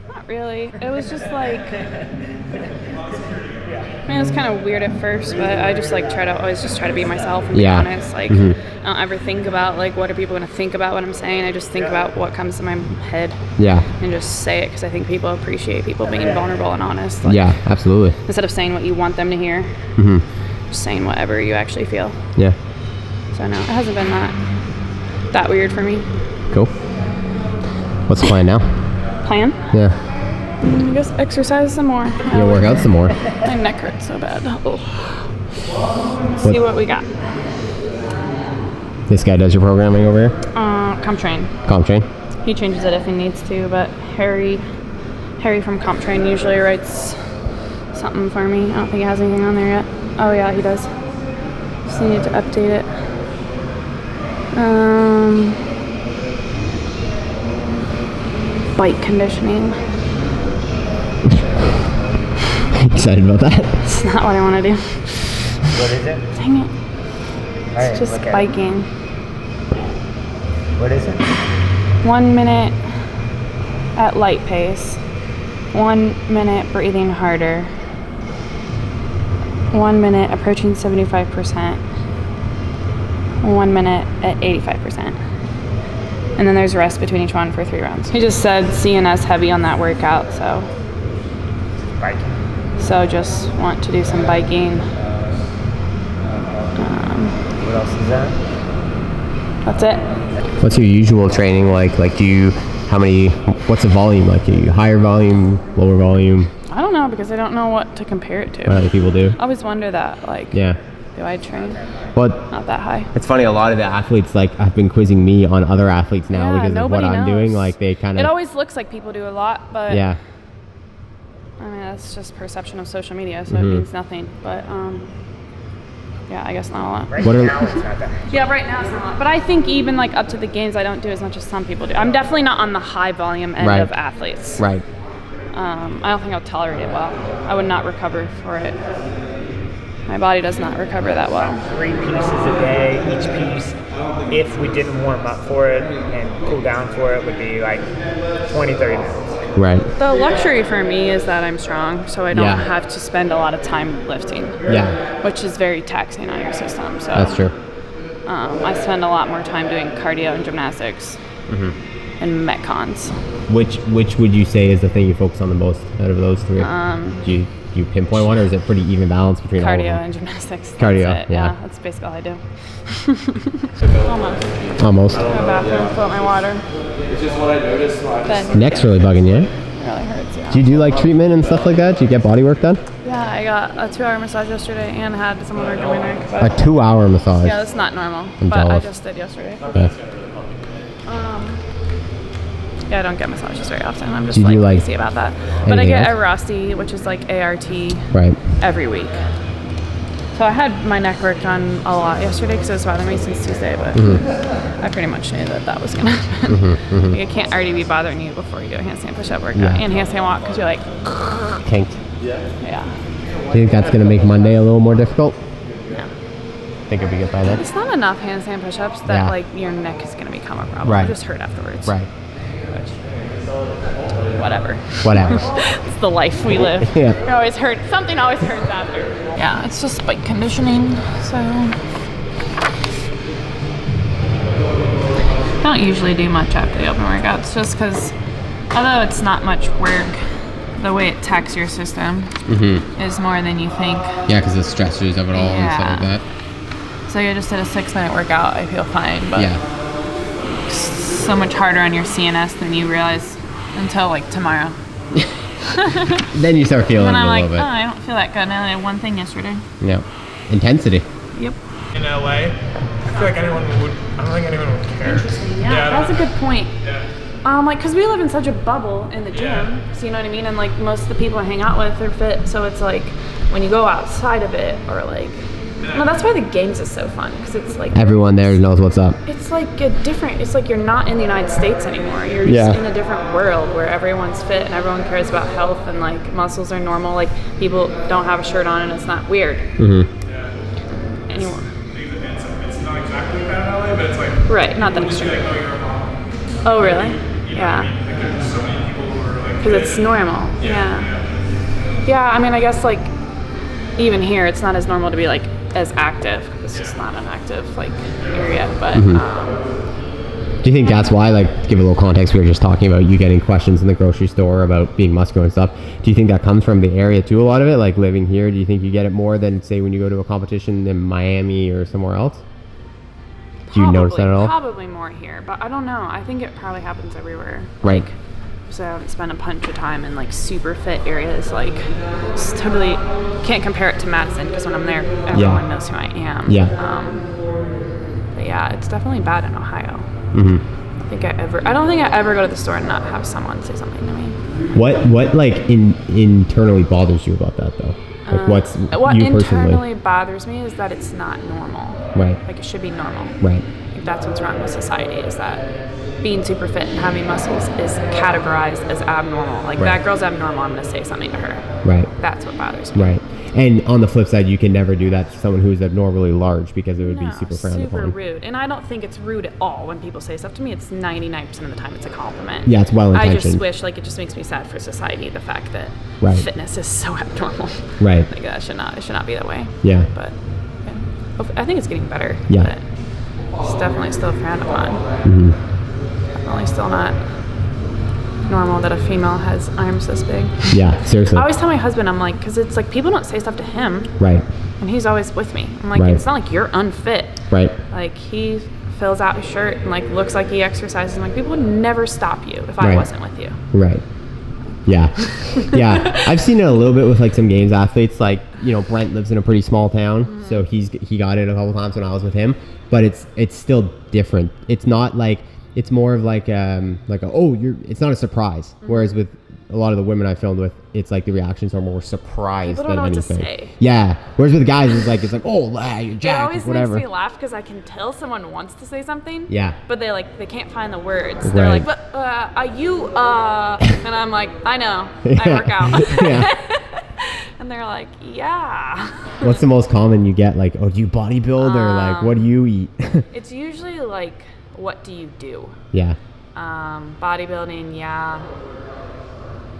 Not really. It was just like, I mean, it was kind of weird at first, but I just like always try to be myself and Yeah. be honest. Like, I don't ever think about like what are people going to think about what I'm saying. I just think about what comes to my head Yeah, and just say it because I think people appreciate people being vulnerable and honest. Like, yeah, absolutely. Instead of saying what you want them to hear, just saying whatever you actually feel. Yeah, So no, it hasn't been that weird for me. cool. What's the plan now? Plan? Yeah, I guess exercise some more. you gonna work out some more. My neck hurts so bad. Oh. See what we got. This guy does your programming over here. CompTrain. CompTrain. He changes it if he needs to, but Harry from CompTrain usually writes something for me. I don't think he has anything on there yet. Oh yeah, he does. Just need to update it. Bike conditioning. Excited about that? It's not what I want to do. What is it? Dang it. Alright, It's just look at it. biking. What is it? 1 minute at light pace. 1 minute breathing harder. 1 minute approaching 75%. 1 minute at 85%. And then there's rest between each one for 3 rounds. He just said CNS heavy on that workout, so. Biking. So just want to do some biking. What else is that? That's it. What's your usual training like? Like, what's the volume like? Are you higher volume, lower volume? I don't know because I don't know what to compare it to. What other people do? I always wonder that, like, Yeah. do I train? But Not that high. it's funny, a lot of the athletes, like, have been quizzing me on other athletes now Yeah, because of what nobody I'm knows. doing. Like, they kind It of. always looks like people do a lot, but Yeah. I mean, that's just perception of social media, so it means nothing. But yeah, I guess not a lot. Right What are- now it's not that. Yeah, right now it's not a lot. But I think even like up to the games, I don't do as much as some people do. I'm definitely not on the high volume end Right. of athletes. Right. I don't think I'll tolerate it well. I would not recover for it. My body does not recover that well. 3 pieces a day. Each piece, if we didn't warm up for it and cool down for it, would be like 20, 30 minutes. Right. The luxury for me is that I'm strong, so I don't Yeah. have to spend a lot of time lifting. Yeah. Which is very taxing on your system. So That's true. I spend a lot more time doing cardio and gymnastics and metcons. Which would you say is the thing you focus on the most out of those 3? Do you pinpoint one, or is it pretty even balance between all of Cardio them? and gymnastics. Cardio, That's it. yeah. That's basically all I do. Almost. Almost. Go to the bathroom, fill up my water. It's just what I noticed. Then Neck's really bugging you. it really hurts. Yeah. Do you do like treatment and stuff like that? Do you get body work done? Yeah, I got a 2-hour massage yesterday and had someone work on my neck. A But 2-hour massage. yeah, that's not normal. I'm But I jealous. just did yesterday. Yeah. Yeah, I don't get massages very often. I'm just Do you like do, like, crazy about that. But I anything get else? a Rosti, which is like ART, Right. every week. So I had my neck worked on a lot yesterday because it was bothering me since Tuesday, but I pretty much knew that was gonna happen. Like, it can't already be bothering you before you do a handstand push-up workout Yeah. and handstand walk because you're like, Tanked. yeah. Do you think that's going to make Monday a little more difficult? No. Think it'll be good by then? It's not enough handstand push-ups that Yeah. like your neck is gonna become a problem. Right. It'll just hurt afterwards. Right. Whatever. Whatever. It's the life we live. Yeah. It always hurts. Something always hurts after. Yeah, it's just like conditioning. So I don't usually do much after the open workouts just because although it's not much work, the way it taxes your system is more than you think. Yeah, because the stressors of it all and stuff like Yeah. that. So I just did a 6-minute workout. I feel fine, but Yeah. so much harder on your CNS than you realize until like tomorrow. Then you start feeling And it I'm a like, little oh, bit. I don't feel that good. And I did one thing yesterday. Yeah. Intensity. Yep. In LA, I feel like I don't think anyone would care. Yeah, that's a good point. Yeah. Like, cause we live in such a bubble in the gym, so you know what I mean. And like most of the people I hang out with are fit, so it's like when you go outside of it, or like, well, that's why the games is so fun, cause it's like Everyone there knows what's up. it's like a different. It's like you're not in the United States anymore. You're just Yeah. in a different world where everyone's fit and everyone cares about health and like muscles are normal. Like people don't have a shirt on and it's not weird anymore. It's not exactly that in LA, but it's like Right, not that extreme. like, oh, you're a mom. Oh, really? Yeah. Like, there's so many people who are like Because it's normal. Yeah. Yeah, I mean, I guess like even here, it's not as normal to be like as active. It's just not an active like area. But Do you think that's why, like, to give a little context, we were just talking about you getting questions in the grocery store about being muscular and stuff. Do you think that comes from the area too, a lot of it? Like living here, do you think you get it more than, say, when you go to a competition in Miami or somewhere else? Do you notice that at all? Probably more here, but I don't know. I think it probably happens everywhere. Right. Like, so I haven't spent a bunch of time in like super fit areas. Like, it's totally can't compare it to Madison because when I'm there, everyone knows who I am. Yeah. But yeah, it's definitely bad in Ohio. Mm-hmm. I don't think I ever go to the store and not have someone say something to me. What like internally bothers you about that though? Like What you internally personally? bothers me is that it's not normal. Right. Like it should be normal. Right. Like that's what's wrong with society is that being super fit and having muscles is categorized as abnormal. Like Right. that girl's abnormal, I'm gonna say something to her. Right. That's what bothers me. Right. And on the flip side, you can never do that to someone who's abnormally large because it would be No, super frowned super upon. rude. And I don't think it's rude at all when people say stuff to me. It's 99% of the time it's a compliment. Yeah, it's well I intentioned. just wish, like, it just makes me sad for society, the fact that Right. fitness is so abnormal. Right. Like, it should not be that way. Yeah. But yeah. I think it's getting better. Yeah. But it's definitely still frowned upon. definitely still not normal that a female has arms this big. Yeah, seriously. I always tell my husband, I'm like, because it's like people don't say stuff to him. Right. And he's always with me. I'm like, Right. it's not like you're unfit. Right. Like he fills out his shirt and like looks like he exercises. I'm like, people would never stop you if I Right. wasn't with you. Right. Yeah. Yeah. I've seen it a little bit with like some games athletes. Like, you know, Brent lives in a pretty small town, so he got it a couple times when I was with him. But it's still different. It's not like, it's more of like it's not a surprise. Whereas with a lot of the women I filmed with, it's like the reactions are more surprised People don't than know what to anything. say. Yeah. Whereas with guys, it's like oh, you're It jacked, always whatever. makes me laugh because I can tell someone wants to say something. Yeah. But they can't find the words. They're Right. like, but and I'm like, I know, I work out. Yeah. And they're like, yeah. What's the most common you get? Like, oh, do you bodybuild or like, what do you eat? It's usually like, what do you do? Yeah. Bodybuilding, yeah.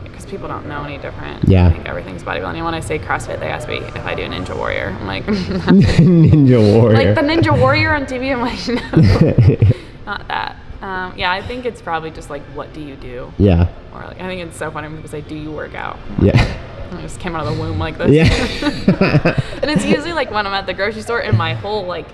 Because people don't know any different. Yeah. I think everything's bodybuilding. And when I say CrossFit, they ask me if I do Ninja Warrior. I'm like, Ninja Warrior. like the Ninja Warrior on TV. I'm like, no, not that. Yeah, I think it's probably just like, what do you do? Yeah. Or like, I think it's so funny when people say, do you work out? Yeah. I just came out of the womb like this. Yeah. And it's usually like when I'm at the grocery store and my whole like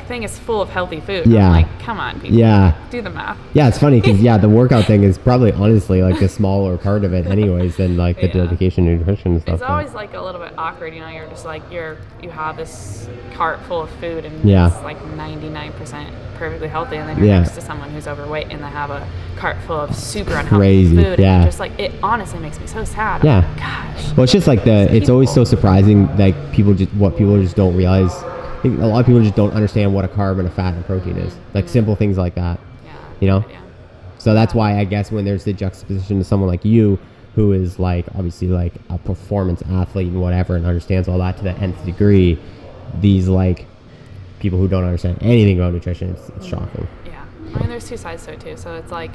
thing is full of healthy food. Yeah. I'm like, come on, people. Yeah. Do the math. Yeah, it's funny because the workout thing is probably honestly like the smaller part of it, anyways, than like the dedication to nutrition and stuff. It's always like a little bit awkward, you know. You're just like you have this cart full of food and it's like 99% perfectly healthy, and then you're next to someone who's overweight and they have a cart full of super unhealthy food. Yeah. And just like it honestly makes me so sad. Yeah. Like, gosh. Well, it's just like it's always so surprising, like people just don't realize. I think a lot of people just don't understand what a carb and a fat and protein is. Like simple things like that. Yeah. You know? Yeah. So that's why I guess when there's the juxtaposition to someone like you, who is like obviously like a performance athlete and whatever and understands all that to the nth degree, these like people who don't understand anything about nutrition, it's shocking. Yeah. I mean, there's two sides to it too. So it's like,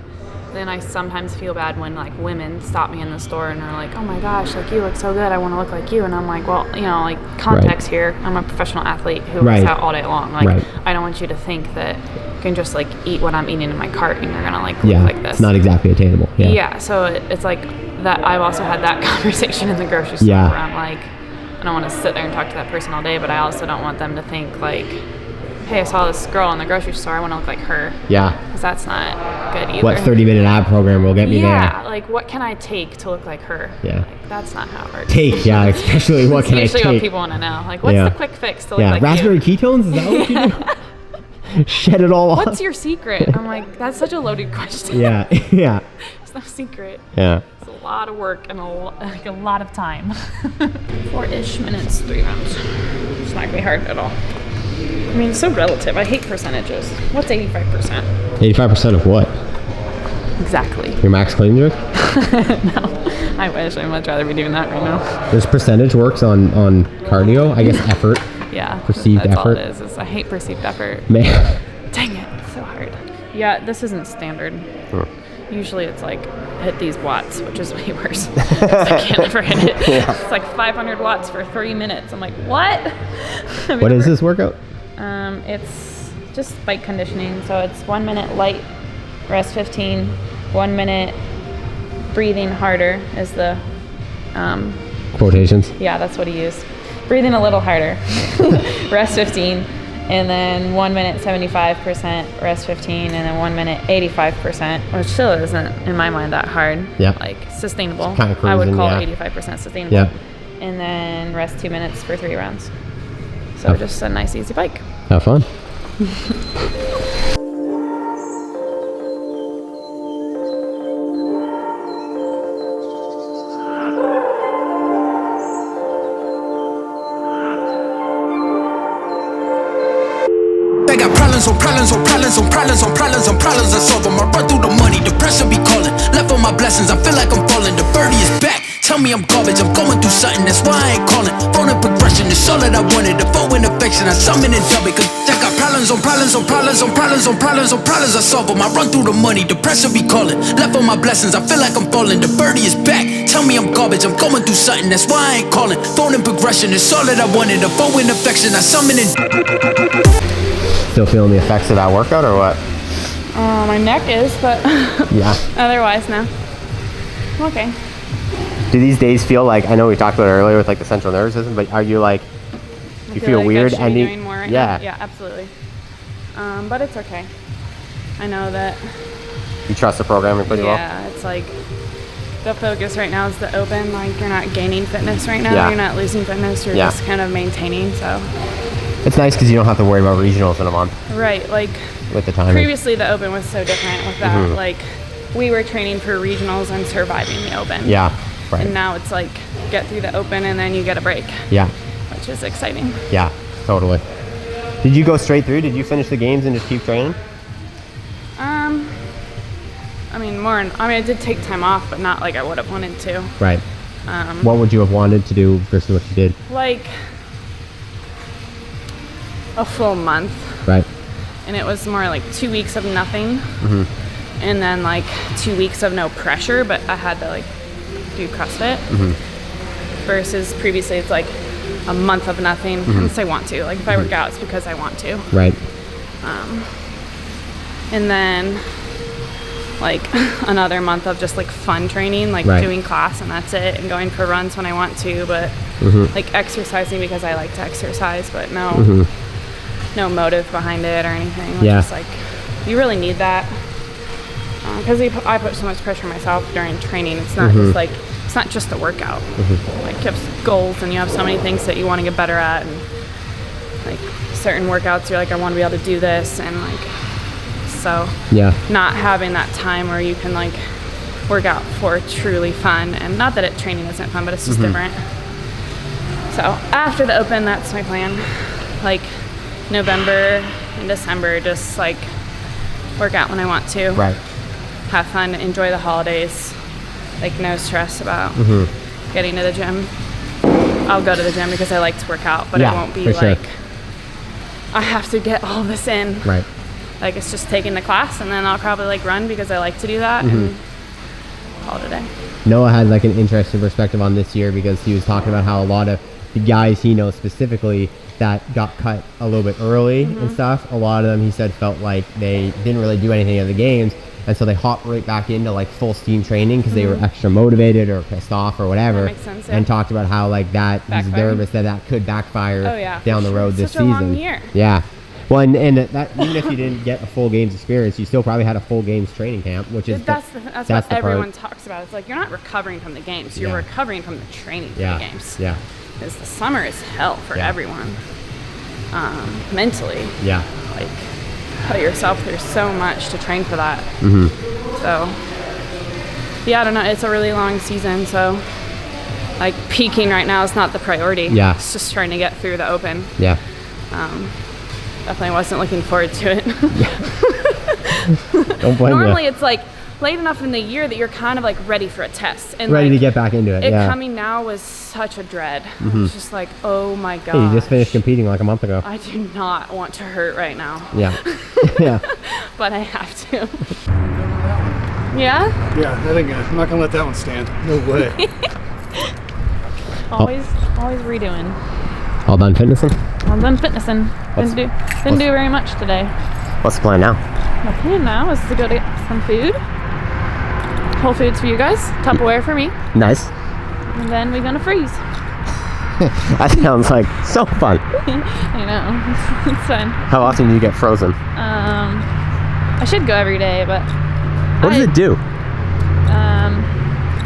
then I sometimes feel bad when like women stop me in the store and are like, oh my gosh, like you look so good, I want to look like you. And I'm like, well, you know, like context here, I'm a professional athlete who works out all day long. Like I don't want you to think that you can just like eat what I'm eating in my cart and you're gonna like look like this. It's not exactly attainable. Yeah. So it's like that. I've also had that conversation in the grocery store where I'm like, I don't want to sit there and talk to that person all day, but I also don't want them to think like, hey, I saw this girl in the grocery store, I want to look like her. Yeah. Because that's not good either. What 30-minute ab program will get me there? Yeah, like what can I take to look like her? Yeah. Like, that's not how it works. Especially what can I take? Usually what people want to know. Like, what's the quick fix to look like raspberry you? ketones? Is that what you do? Shed it all off? What's your secret? I'm like, that's such a loaded question. Yeah. There's no secret. Yeah. It's a lot of work and a lot of time. 4-ish minutes, 3 rounds. It's not going to be hard at all. I mean, it's so relative. I hate percentages. What's 85%? 85% of what? Exactly. Your max clean jerk? No. I wish. I'd much rather be doing that right now. There's percentage works on cardio. I guess effort. Yeah. Perceived that's effort. All it is I hate perceived effort. Man. Dang it. It's so hard. Yeah, this isn't standard. Usually it's like, hit these watts, which is way worse. I can't ever hit it. It's like 500 watts for 3 minutes. I'm like, what? What is this workout? It's just bike conditioning. So it's 1 minute light, rest 15, 1 minute breathing harder is the quotations. Yeah, that's what he used. Breathing a little harder, rest 15, and then 1 minute 75%, rest 15, and then 1 minute 85%, which still isn't in my mind that hard. Yeah. Like sustainable. Kind of cruising, I would call 85% sustainable. Yeah. And then rest 2 minutes for 3 rounds. So just a nice easy bike. Have fun. Problems I solve them. I run through the money, the pressure be calling. Left on my blessings, I feel like I'm falling. The birdie is back. Tell me I'm garbage, I'm going through something, that's why I ain't calling. Phone and progression, it's all that I wanted. The phone and affection, I summon and dub it. Cause I got problems on problems on problems on problems on problems on problems I solve them. I run through the money, the pressure be calling. Left on my blessings, I feel like I'm falling. The birdie is back. Tell me I'm garbage, I'm going through something, that's why I ain't calling. Phone and progression, it's all that I wanted. The phone and affection, I summon and. Still feeling the effects of that workout or what? My neck is, but Yeah. otherwise, no. I'm okay. Do these days feel like, I know we talked about it earlier with like the central nervous system, but are you like, do you feel like weird I should be ending? doing more right Yeah. now. Yeah, absolutely. But it's okay. I know that. You trust the programming pretty well? Yeah, it's like the focus right now is the open. Like you're not gaining fitness right now. Yeah. You're not losing fitness. You're Yeah. just kind of maintaining. So. It's nice because you don't have to worry about regionals in a month Right, like with the timing. previously the open was so different with that. Like we were training for regionals and surviving the open. Yeah, right. And now it's like get through the open and then you get a break. Yeah, Which is exciting. yeah, totally. Did you go straight through? Did you finish the games and just keep training? I did take time off, but not like I would have wanted to. Right. What would you have wanted to do versus what you did? Like a full month. Right. And it was more like 2 weeks of nothing. And then like 2 weeks of no pressure, but I had to like do CrossFit. Versus previously it's like a month of nothing unless I want to. Like if I work out, it's because I want to. Right. And then like another month of just like fun training, like Right. doing class and that's it, and going for runs when I want to, but like exercising because I like to exercise, but no motive behind it or anything. Like, Yeah. just like you really need that because I put so much pressure on myself during training. It's not just like it's not just a workout. Like you have goals and you have so many things that you want to get better at, and like certain workouts you're like I want to be able to do this, and like so Yeah. not having that time where you can like work out for truly fun, and not that training isn't fun, but it's just different. So after the open, that's my plan. Like November and December, just like work out when I want to. Right. Have fun, enjoy the holidays. Like no stress about getting to the gym. I'll go to the gym because I like to work out, but Yeah, it won't be for sure. like I have to get all this in. Right. Like it's just taking the class, and then I'll probably like run because I like to do that and call it a day. Noah had like an interesting perspective on this year because he was talking about how a lot of the guys he knows specifically that got cut a little bit early and stuff, a lot of them he said felt like they didn't really do anything in the games, and so they hopped right back into like full steam training because they were extra motivated or pissed off or whatever. That makes sense, yeah. And talked about how like that he's Backfire. nervous that could backfire Oh, yeah, down for the sure. road It's this such a season. long year. Yeah. Well, and that even if you didn't get a full games experience, you still probably had a full games training camp, which is That's that's what the everyone part. talks about. It's like you're not recovering from the games, you're Yeah. recovering from the training for Yeah. the games. Yeah. Because the summer is hell for Yeah. everyone. Mentally, Yeah. like put yourself through so much to train for that. So yeah, I don't know. It's a really long season, so like peaking right now is not the priority. Yeah. It's just trying to get through the open. Yeah. Definitely wasn't looking forward to it. Don't blame Normally you. it's like late enough in the year that you're kind of like ready for a test. And Ready like, to get back into it. it Yeah. coming now was such a dread. It's just like, oh my god. Hey, you just finished competing like a month ago. I do not want to hurt right now, Yeah. Yeah. but I have to. Yeah? Yeah, I think I'm not gonna let that one stand. No way. Always redoing. All done fitnessing? I'm done fitnessing. Didn't do very much today. What's the plan now? My plan now is to go to get some food. Whole Foods for you guys. Tupperware for me. Nice. And then we're gonna freeze. That sounds like so fun. I know. It's fun. How often do you get frozen? I should go every day, but What does it do?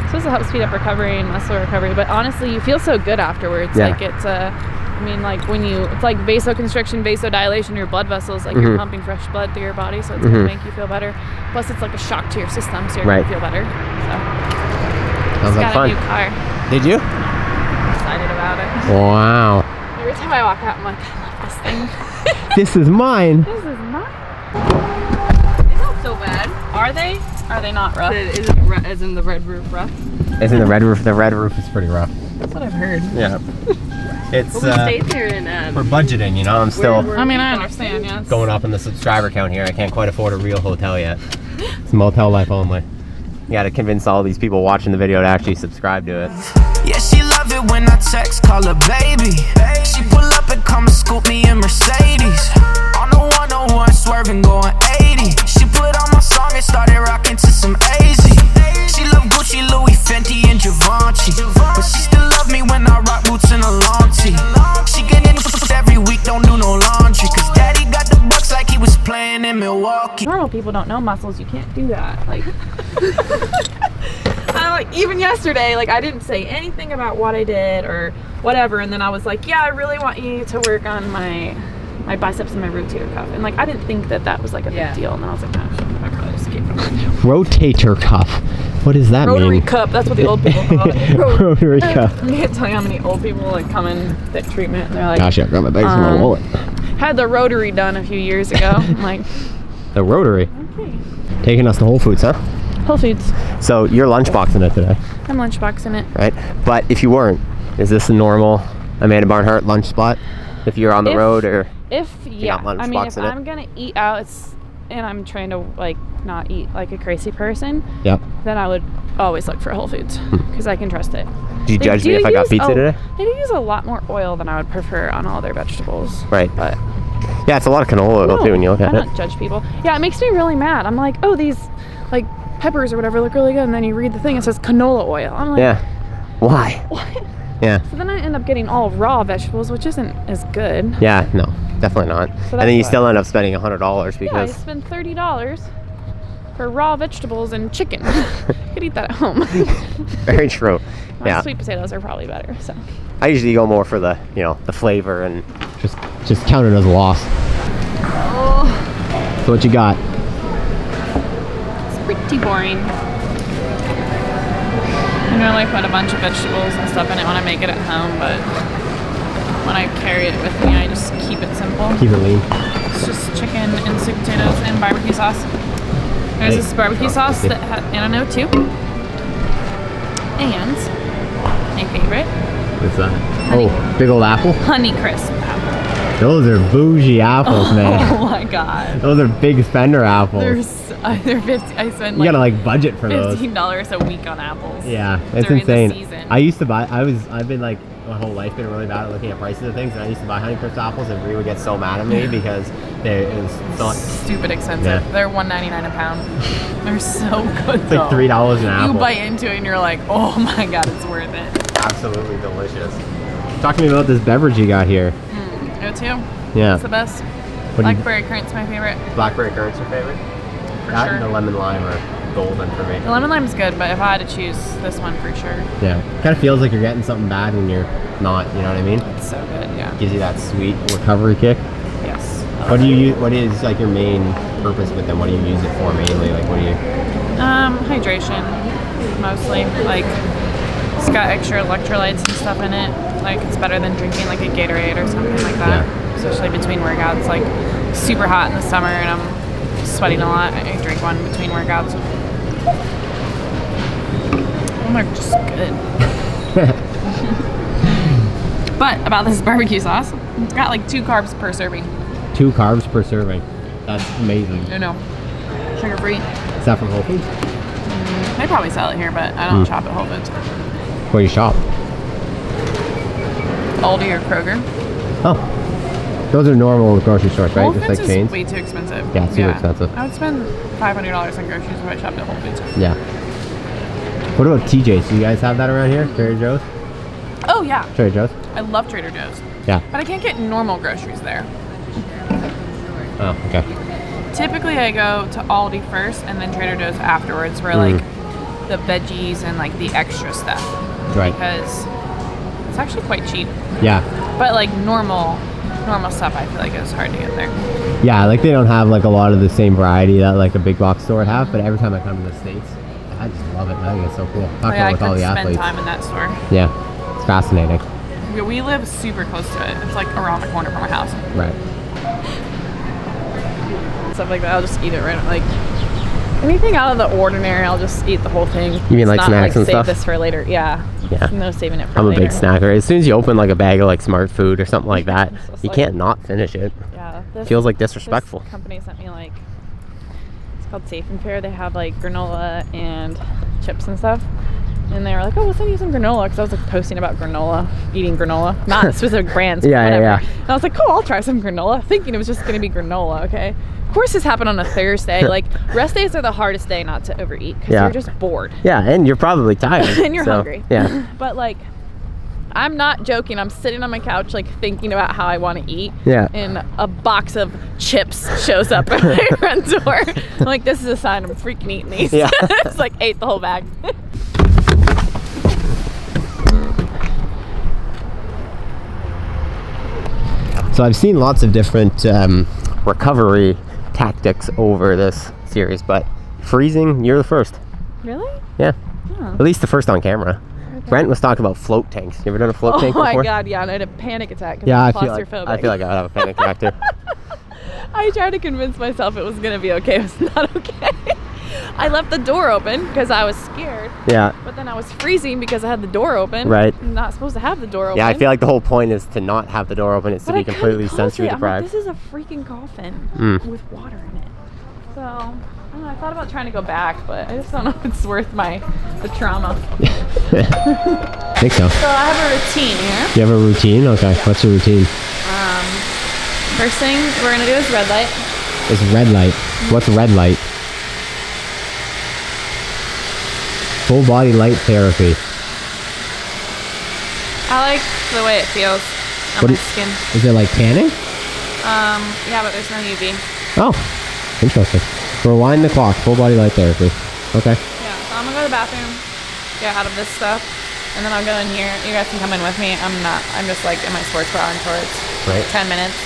it's supposed to help speed up recovery and muscle recovery, but honestly you feel so good afterwards. Yeah. Like it's like when it's like vasoconstriction, vasodilation, your blood vessels, like you're pumping fresh blood through your body, so it's gonna make you feel better. Plus it's like a shock to your system, so you're Right. gonna feel better. So Sounds like got fun. a new car. Did you? I'm excited about it. Wow. Every time I walk out I'm like, I love this thing. This is mine. This is mine. It's not so bad. Are they? Are they not rough? Is in the red roof rough? It's in the red roof. The red roof is pretty rough. That's what I've heard. Yeah. It's We stayed there in for budgeting, you know. I'm still I mean, I understand, yes. going up in the subscriber count here. I can't quite afford a real hotel yet. It's motel life only. You gotta convince all these people watching the video to actually subscribe to it. Yeah, she love it when I text, call her baby. She pull up and come and scoop me in Mercedes. On the 101, swerving, going 80. She put on people don't know muscles, you can't do that. Like, even yesterday, like, I didn't say anything about what I did or whatever, and then I was like, yeah, I really want you to work on my biceps and my rotator cuff, and like, I didn't think that was like a big deal, and then I was like, oh, shit, I probably just gave it. Rotator cuff. What does that Rotary mean? cup. That's what the old people call it. Rotary cuff. I can't tell you how many old people like come in that treatment, and they're like, Gosh, I got my bags in my wallet. had the rotary done a few years ago. I'm like, The rotary. okay. Taking us to Whole Foods, huh? Whole Foods. So you're lunchboxing it today, I'm lunchboxing it. right? But if you weren't, is this a normal Amanda Barnhart lunch spot? If you're on the road or Yeah, not I mean, if lunchboxing it? I'm gonna eat out, and I'm trying to like not eat like a crazy person, Yep. then I would always look for Whole Foods because I can trust it. Do you They judge me do if I got use pizza today? They do use a lot more oil than I would prefer on all their vegetables. Right. But Yeah, it's a lot of canola oil too when you look I at it. don't judge people. Yeah, it makes me really mad. I'm like, oh, these like peppers or whatever look really good, and then you read the thing, it says canola oil. I'm like, Yeah. Why? what? Yeah. So then I end up getting all raw vegetables, which isn't as good. Yeah, no, definitely not. And that's then you why. still end up spending $100 Yeah, I because spend $30 for raw vegetables and chicken. Could eat that at home. very true. Yeah. Sweet potatoes are probably better. So I usually go more for the, the flavor and just count it as a loss. So what you got? it's pretty boring. I normally put a bunch of vegetables and stuff in it when I make it at home, but when I carry it with me, I just keep it simple. Keep it lean. It's just chicken and sweet potatoes and barbecue sauce. There's this barbecue sauce that and I know too. And my favorite, What's that? Oh, big old apple. Honey Crisp apple. Those are bougie apples, man. Oh my god. Those are big spender apples. They're 50. I spend You gotta like budget for those. $15 a week on apples. Yeah, it's during insane. The season. I used to buy. I've been like my whole life been really bad at looking at prices of things, and I used to buy Honeycrisp apples, and Brie would get so mad at me because it was so stupid expensive. Yeah. They're $1.99 a pound. They're so good. It's like $3 an apple. You bite into it and you're like, oh my god, it's worth it. Absolutely delicious. Talk to me about this beverage you got here. Go too. Yeah. It's the best. What do you- Blackberry currant's my favorite. Blackberry currant's your favorite? For That sure. and the lemon lime are golden for me. The lemon lime's good, but if I had to choose, this one for sure. Yeah. Kind of feels like you're getting something bad when you're not. You know what I mean? It's so good. Yeah. Gives you that sweet recovery kick. Yes. What do you use? What is like your main purpose with them? What do you use it for mainly? Like what do you? Hydration, mostly. Like, it's got extra electrolytes and stuff in it. Like, it's better than drinking like a Gatorade or something like that. Yeah. Especially between workouts. Like, super hot in the summer and I'm sweating a lot. I drink one between workouts. And they're just good. But about this barbecue sauce, it's got like 2 carbs per serving. 2 carbs per serving. That's amazing. I know. Sugar free. Is that from Whole Foods? They probably sell it here, but I don't shop at Whole Foods. Where do you shop? Aldi or Kroger. Oh, those are normal grocery stores, right? Whole Just Foods like is chains. way too expensive. Yeah, super expensive. I would spend $500 on groceries if I shopped at Whole Foods. Yeah. What about TJ's? Do you guys have that around here? Trader Joe's? Oh yeah, Trader Joe's? I love Trader Joe's, Yeah. but I can't get normal groceries there. Oh, okay. Typically, I go to Aldi first and then Trader Joe's afterwards for like the veggies and like the extra stuff Right. because it's actually quite cheap. Yeah. But like normal stuff, I feel like it's hard to get there. Yeah, like they don't have like a lot of the same variety that like a big box store would have, but every time I come to the States, I just love it. I think it's so cool. Talk Like, about I with all could the spend athletes. time in that store. Yeah. It's fascinating. We live super close to it. It's like around the corner from our house. Right. Stuff like that, I'll just eat it right. Like anything out of the ordinary, I'll just eat the whole thing. You mean It's like not, snacks and save stuff? this for later. Yeah. Yeah. No saving it for I'm a later. big snacker. As soon as you open like a bag of like Smart Food or something like that, just you like- can't not finish it. Yeah. Feels like disrespectful. This company sent me like, it's called Safe and Fair. They have like granola and chips and stuff. And they were like, oh, we'll send you some granola. Because I was like posting about granola, eating granola. Not specific brands, but Yeah, whatever. yeah. And I was like, cool, I'll try some granola. Thinking it was just going to be granola, okay? Of course this happened on a Thursday. Like, rest days are the hardest day not to overeat. Because Yeah. you're just bored. Yeah, and you're probably tired. And you're so, hungry. Yeah. But like, I'm not joking. I'm sitting on my couch, like thinking about how I want to eat. Yeah. And a box of chips shows up at my front door. I'm like, this is a sign I'm freaking eating these. Yeah. It's like ate the whole bag. So I've seen lots of different recovery tactics over this series, but freezing, you're the first. Really? Yeah. Oh. At least the first on camera. Okay. Brent was talking about float tanks. You ever done a float tank before? Oh my God, yeah, and I had a panic attack because Yeah, I'm I feel like claustrophobic. I would have a panic attack too. I tried to convince myself it was gonna be okay. It was not okay. I left the door open because I was scared. Yeah. But then I was freezing because I had the door open. Right. I'm not supposed to have the door open. Yeah, I feel like the whole point is to not have the door open. It's to be completely sensory deprived. This is a freaking coffin with water in it. So I don't know, I thought about trying to go back, but I just don't know if it's worth the trauma. I think so. So I have a routine here. You have a routine? Okay. What's your routine? First thing we're gonna do is red light. It's red light. What's red light? Full body light therapy. I like the way it feels on my skin. Is it like tanning? Yeah, but there's no UV. Oh, interesting. Rewind the clock. Full body light therapy. Okay. Yeah, so I'm gonna go to the bathroom, get out of this stuff, and then I'll go in here. You guys can come in with me. I'm just like in my sports bra until it's 10 minutes.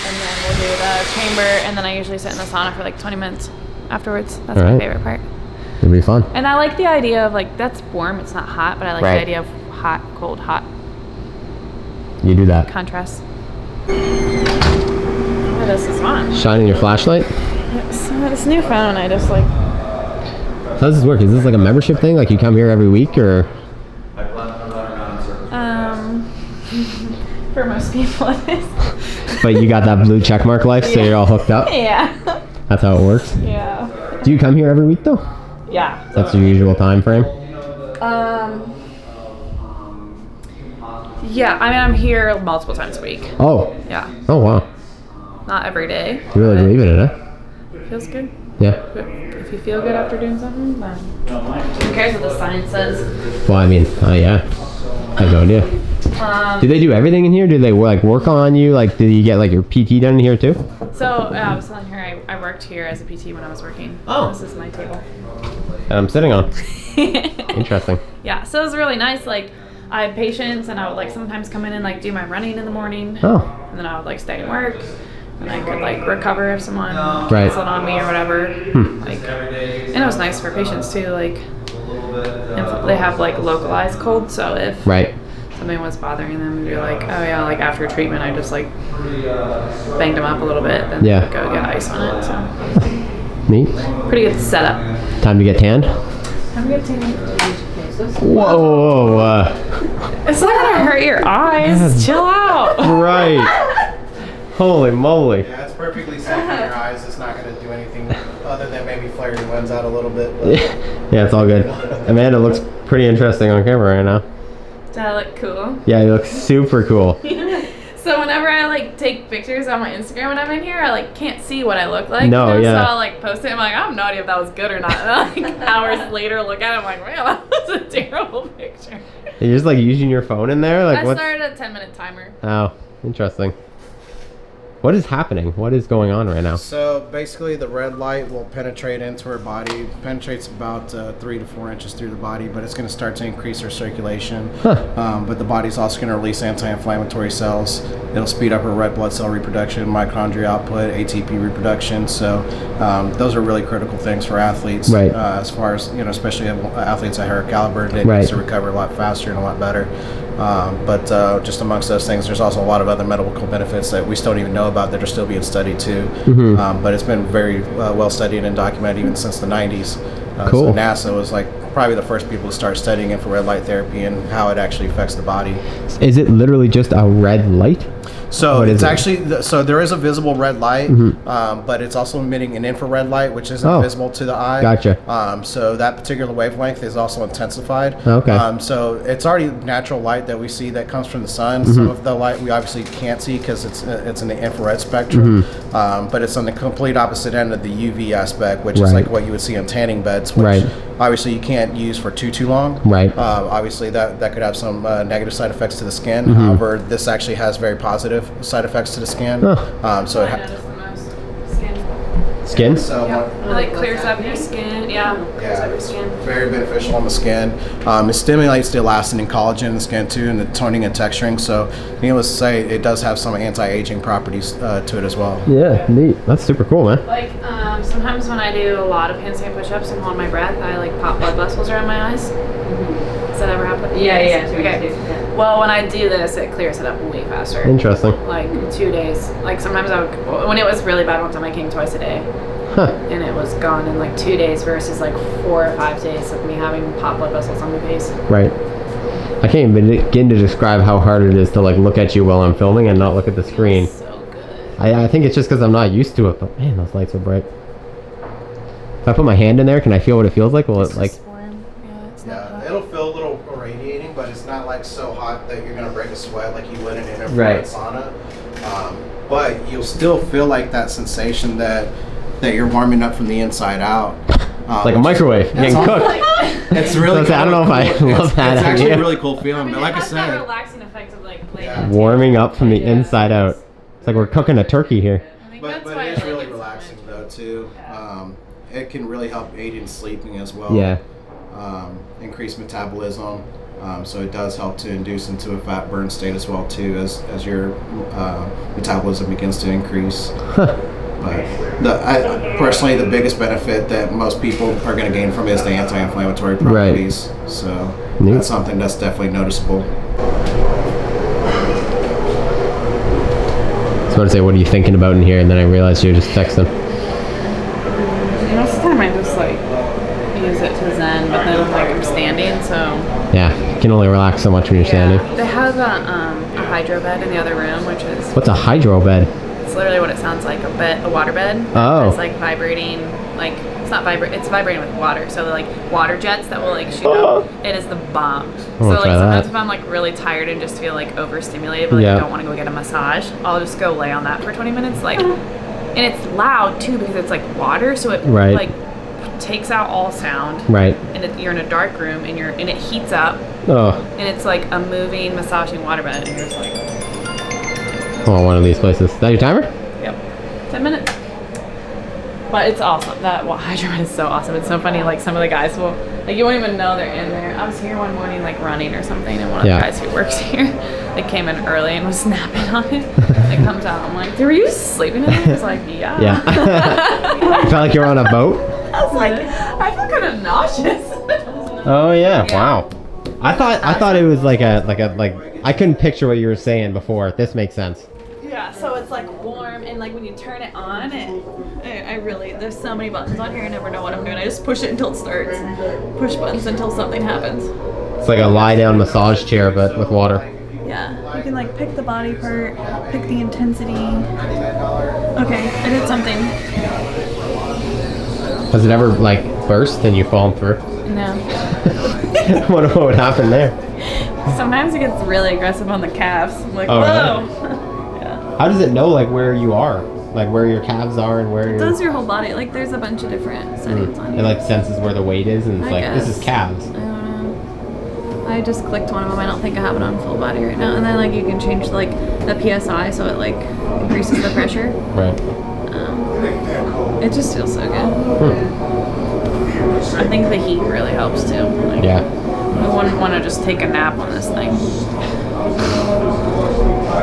And then we'll do the chamber, and then I usually sit in the sauna for like 20 minutes afterwards. That's my favorite part. It'll be fun. And I like the idea of like, that's warm, it's not hot, but I like the idea of hot, cold, hot. You do that. Contrast. Oh, this is fun. Shining your flashlight? This new phone, I just like... How does this work? Is this like a membership thing? Like you come here every week or? For most people it is. But you got that blue checkmark life, so you're all hooked up? Yeah. That's how it works? Yeah. Do you come here every week though? Yeah. That's your usual time frame? Yeah, I mean, I'm here multiple times a week. Oh. Yeah. Oh wow. Not every day. You really believe in it, huh? Feels good. Yeah. If you feel good after doing something, then who cares what the science says? Well, I mean, yeah. I have no idea. Do they do everything in here? Do they like work on you? Like, did you get like your PT done in here too? So I was telling her I worked here as a PT when I was working. Oh. This is my table. And I'm sitting on. Interesting. Yeah, so it was really nice. Like, I had patients, and I would like sometimes come in and like do my running in the morning. Oh. And then I would like stay and work, and I could like recover if someone Right. canceled on me or whatever. Like, and it was nice for patients too. Like, if they have like localized cold, so if something was bothering them, and you're like, oh yeah, like after treatment, I just like banged them up a little bit, then Yeah. go get ice on it. So Neat. pretty good setup. Time to get tanned? I'm gonna take Whoa. It's not gonna hurt your eyes. Chill out. Right. Holy moly. Yeah, it's perfectly safe in your eyes. It's not going to do anything other than maybe flare your lens out a little bit. But Yeah, it's all good. Amanda looks pretty interesting on camera right now. Does that look cool? Yeah, you look super cool. So whenever I like take pictures on my Instagram when I'm in here, I like can't see what I look like. No, you know? yeah. So I'll like post it. I'm like, I have no idea if that was good or not. And then, like hours later, look at it. I'm like, man, that was a terrible picture. You're just like using your phone in there? Like I what? started a 10-minute timer. Oh, interesting. What is happening? What is going on right now? so basically, the red light will penetrate into her body. Penetrates about 3 to 4 inches through the body, but it's going to start to increase her circulation. But the body's also going to release anti-inflammatory cells. It'll speed up her red blood cell reproduction, mitochondria output, ATP reproduction. So those are really critical things for athletes. Right. As far as especially athletes at her caliber, they Right. need to recover a lot faster and a lot better. But just amongst those things, there's also a lot of other medical benefits that we still don't even know about that are still being studied too. But it's been very well studied and documented even since the 90s. Cool. So NASA was like probably the first people to start studying infrared light therapy and how it actually affects the body. Is it literally just a red light? So What is it's it? actually so there is a visible red light, but it's also emitting an infrared light, which isn't visible to the eye. Gotcha. So that particular wavelength is also intensified. Okay. So it's already natural light that we see that comes from the sun. Some of the light we obviously can't see because it's in the infrared spectrum, but it's on the complete opposite end of the UV aspect, which is Right. like what you would see on tanning beds, which Right. obviously you can't use for too long. Right. Obviously that could have some negative side effects to the skin. Mm-hmm. However, this actually has very positive side effects to the skin. So it Skin? So It like clears up your skin. Clears up your skin. very beneficial on the skin. It stimulates the elastin and collagen in the skin too, and the toning and texturing. So needless to say, it does have some anti-aging properties to it as well. Yeah, neat. That's super cool, man. Like sometimes when I do a lot of handstand push-ups and hold my breath, I like pop blood vessels around my eyes. Does that ever happen? Yeah. Okay. Well, when I do this, it clears it up way faster. Interesting. Like 2 days. Like sometimes when it was really bad one time, I came twice a day. And it was gone in like 2 days versus like 4 or 5 days of me having pop blood vessels on my face. Right. I can't even begin to describe how hard it is to like look at you while I'm filming and not look at the screen. It's so good. I think it's just because I'm not used to it, but man, those lights are bright. If I put my hand in there, can I feel what it feels like? Will it like... Yeah, it'll feel a little radiating, but it's not like so hot that you're gonna break a sweat like you would in an infrared sauna. But you'll still feel like that sensation that you're warming up from the inside out. like a microwave getting cooked. It's really I don't know if I love that It's actually idea. a really cool feeling. But like I that said, relaxing effect of like Warming up from the inside out. It's like we're cooking a turkey here. but it is really relaxing though too. It can really help aid in sleeping as well. Yeah. Increase metabolism. So it does help to induce into a fat burn state as well too, as your metabolism begins to increase. But personally, the biggest benefit that most people are going to gain from it is the anti-inflammatory properties. Right. So that's something that's definitely noticeable. I was about to say, what are you thinking about in here? And then I realized you were just texting. Most of the time I just like use it to zen, but then like I'm standing, so. Yeah, you can only relax so much when you're standing. They have a hydro bed in the other room, which is. What's a hydro bed? It's literally what it sounds like, a water bed. Oh. It's like vibrating, like it's not vibrating, it's vibrating with water. So like water jets that will like shoot up. It is the bomb. So like sometimes if I'm like really tired and just feel like overstimulated, but like I don't want to go get a massage, I'll just go lay on that for 20 minutes. Like, and it's loud too because it's like water, so it like takes out all sound. Right. And you're in a dark room and it heats up. Oh. And it's like a moving, massaging water bed, and you're just like. Oh, one of these places. Is that your timer? Yep. 10 minutes. But it's awesome. That hydro bed is so awesome. It's so funny. Like some of the guys will, like you won't even know they're in there. I was here one morning like running or something, and one of the guys who works here, they came in early and was snapping on it. It comes out. I'm like, were you sleeping in there? I was like, yeah. Yeah. You felt like you were on a boat? I was like, I feel kind of nauseous. Oh yeah. Wow. I thought it was like I couldn't picture what you were saying before. This makes sense. Yeah, so it's like warm, and like when you turn it on, there's so many buttons on here, I never know what I'm doing. I just push it until it starts. Push buttons until something happens. It's like a lie down massage chair, but with water. Yeah, you can like pick the body part, pick the intensity. Okay, I did something. Has it ever like burst and you fallen through? No. What would happen there? Sometimes it gets really aggressive on the calves. I'm like, whoa. Really? Yeah. How does it know like where you are? Like where your calves are and where it does your whole body. Like there's a bunch of different settings on it. It like senses where the weight is and it's this is calves. I don't know. I just clicked one of them. I don't think I have it on full body right now. And then like you can change like the PSI so it like increases the pressure. Right. It just feels so good. I think the heat really helps too. Like, I wouldn't want to just take a nap on this thing.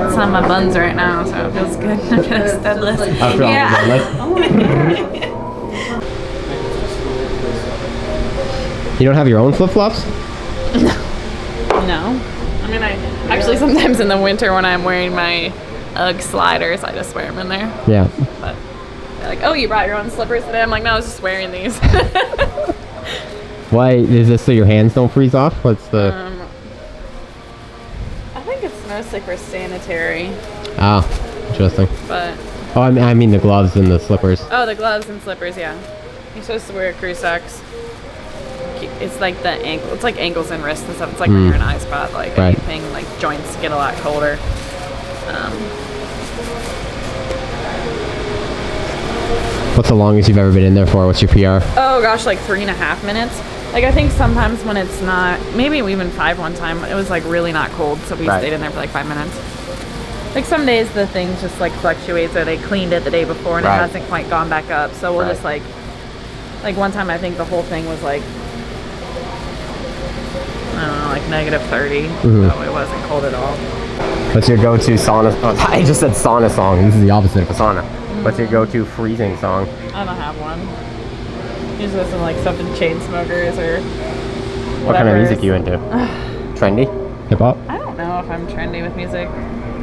It's on my buns right now, so it feels good. I'm gonna studless. You don't have your own flip-flops? No. I mean, I actually sometimes in the winter when I'm wearing my UGG sliders, I just wear them in there. Yeah. But they're like, oh, you brought your own slippers today? I'm like, no, I was just wearing these. Why is this so your hands don't freeze off? What's the? I think it's mostly for sanitary. Ah, interesting. But. Oh, I mean the gloves and the slippers. Oh, the gloves and slippers, yeah. You're supposed to wear crew socks. It's like the ankle. It's like ankles and wrists and stuff. It's like when you're in an ice bath, like anything, like joints get a lot colder. What's the longest you've ever been in there for? What's your PR? Oh gosh, like 3.5 minutes. Like I think sometimes when it's not, maybe even 5 one time, it was like really not cold, so we stayed in there for like 5 minutes. Like some days the thing just like fluctuates, or they cleaned it the day before and it hasn't quite gone back up. So we'll just like one time I think the whole thing was like, I don't know, like -30. So it wasn't cold at all. What's your go-to sauna? Oh, I just said sauna song. This is the opposite of a sauna. What's your go-to freezing song? I don't have one. Usually listen to like something Chainsmokers or whatever. What kind of music are you into? Trendy? Hip hop? I don't know if I'm trendy with music.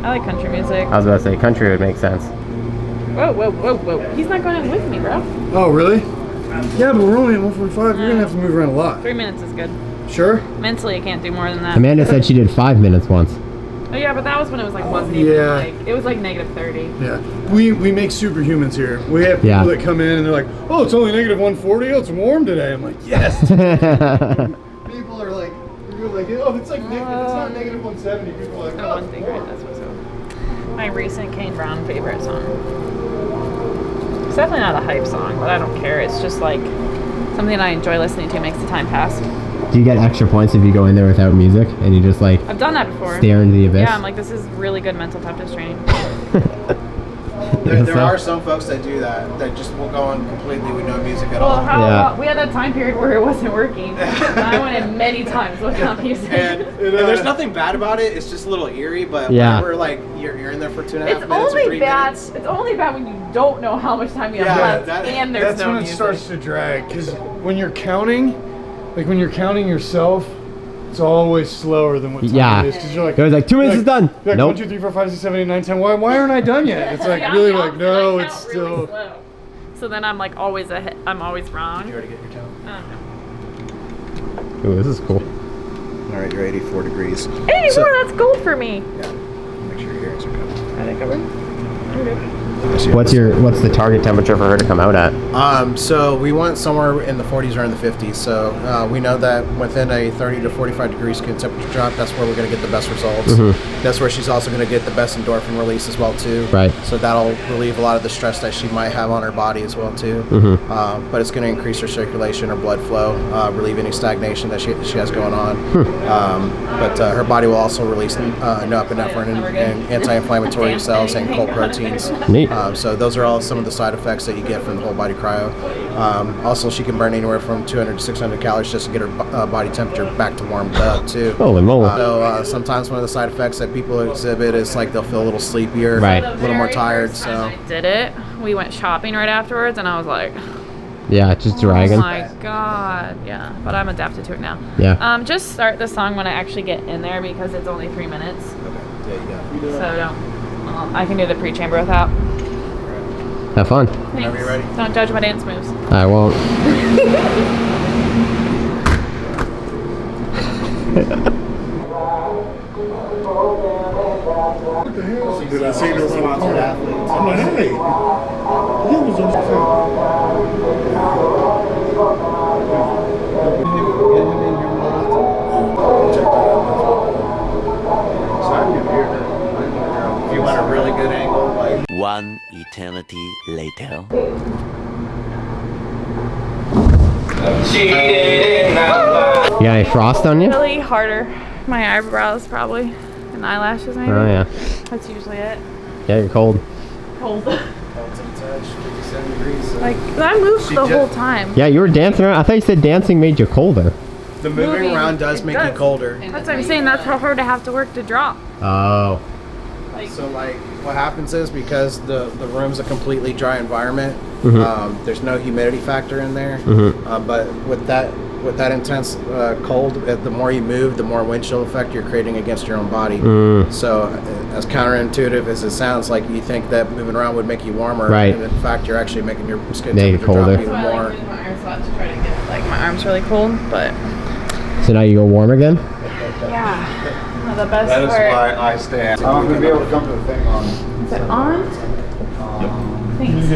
I like country music. I was about to say country would make sense. Whoa, whoa, whoa, whoa. He's not going with me, bro. Oh, really? Yeah, but we're only at 145. You're gonna have to move around a lot. 3 minutes is good. Sure? Mentally, I can't do more than that. Amanda said she did 5 minutes once. Oh yeah, but that was when it was like wasn't even like, it was like -30. Yeah. We make superhumans here. We have people that come in and they're like, oh, it's only -140. Oh, it's warm today. I'm like, yes. People are like, oh, it's like it's not -170. People are like, oh, one thing, right? That's what's up. My recent Kane Brown favorite song. It's definitely not a hype song, but I don't care. It's just like something I enjoy listening to. Makes the time pass. Do you get extra points if you go in there without music and you just like I've done that before. Stare into the abyss? Yeah, I'm like, this is really good mental toughness training. There are some folks that do that just will go on completely with no music at all. Well, we had that time period where it wasn't working. And I went in many times without music. And there's nothing bad about it. It's just a little eerie, but whenever like you're in there for 2.5 minutes or 3 minutes. It's only bad when you don't know how much time you have left and there's that's no when music. it starts to drag. Because when you're counting, like when you're counting yourself, it's always slower than what time it is. Because you're like, it was like 2 minutes is done. Like, nope. 1, 2, 3, 4, 5, 6, 7, 8, 9, 10. Why aren't I done yet? It's like really like no, it's still. Really slow. So then I'm like always ahead. I'm always wrong. You already get your tone. Ooh, this is cool. All right, you're 84 degrees. 84, that's gold for me. Yeah. Make sure your ears are covered. Are they covered? I'm good. What's the target temperature for her to come out at? So we want somewhere in the 40s or in the 50s. So we know that within a 30 to 45 degrees temperature drop, that's where we're going to get the best results. That's where she's also going to get the best endorphin release as well too. Right. So that'll relieve a lot of the stress that she might have on her body as well too. But it's going to increase her circulation, her blood flow, relieve any stagnation that she has going on. But her body will also release norepinephrine and anti-inflammatory cells and cold proteins. Neat. So those are all some of the side effects that you get from the whole body cryo. Also, she can burn anywhere from 200 to 600 calories just to get her body temperature back to warmed up too. Holy moly. So sometimes one of the side effects that people exhibit is like they'll feel a little sleepier, a little more tired. So I did it. We went shopping right afterwards, and I was like, yeah, just dragging. oh my god, yeah. But I'm adapted to it now. Yeah. Just start the song when I actually get in there because it's only 3 minutes. Okay. Yeah, you got it. So I can do the pre-chamber without. Have fun. Whenever you're ready. Don't judge my dance moves. I won't. Did I say those sponsored athletes? I'm like, hey, he was on the If you want a really good angle, like 1 eternity later. You got any frost on you? Really harder. My eyebrows probably. And eyelashes maybe. Oh yeah. That's usually it. Yeah, you're cold. Cold. touch, 57 degrees. Like, I moved the whole time. Yeah, you were dancing around. I thought you said dancing made you colder. The moving around does make you colder. That's what I'm saying. That's how hard I have to work to drop. Oh. So like what happens is because the room's a completely dry environment, there's no humidity factor in there, but with that intense cold, the more you move, the more wind chill effect you're creating against your own body. So as counterintuitive as it sounds, like you think that moving around would make you warmer, right? And in fact you're actually making your skin make it colder. drop even more. To try to get like my arms really cold, but so now you go warm again? yeah. The best That is part. why I stay. I'm going to be able to come to the thing on. Is it on? Thanks.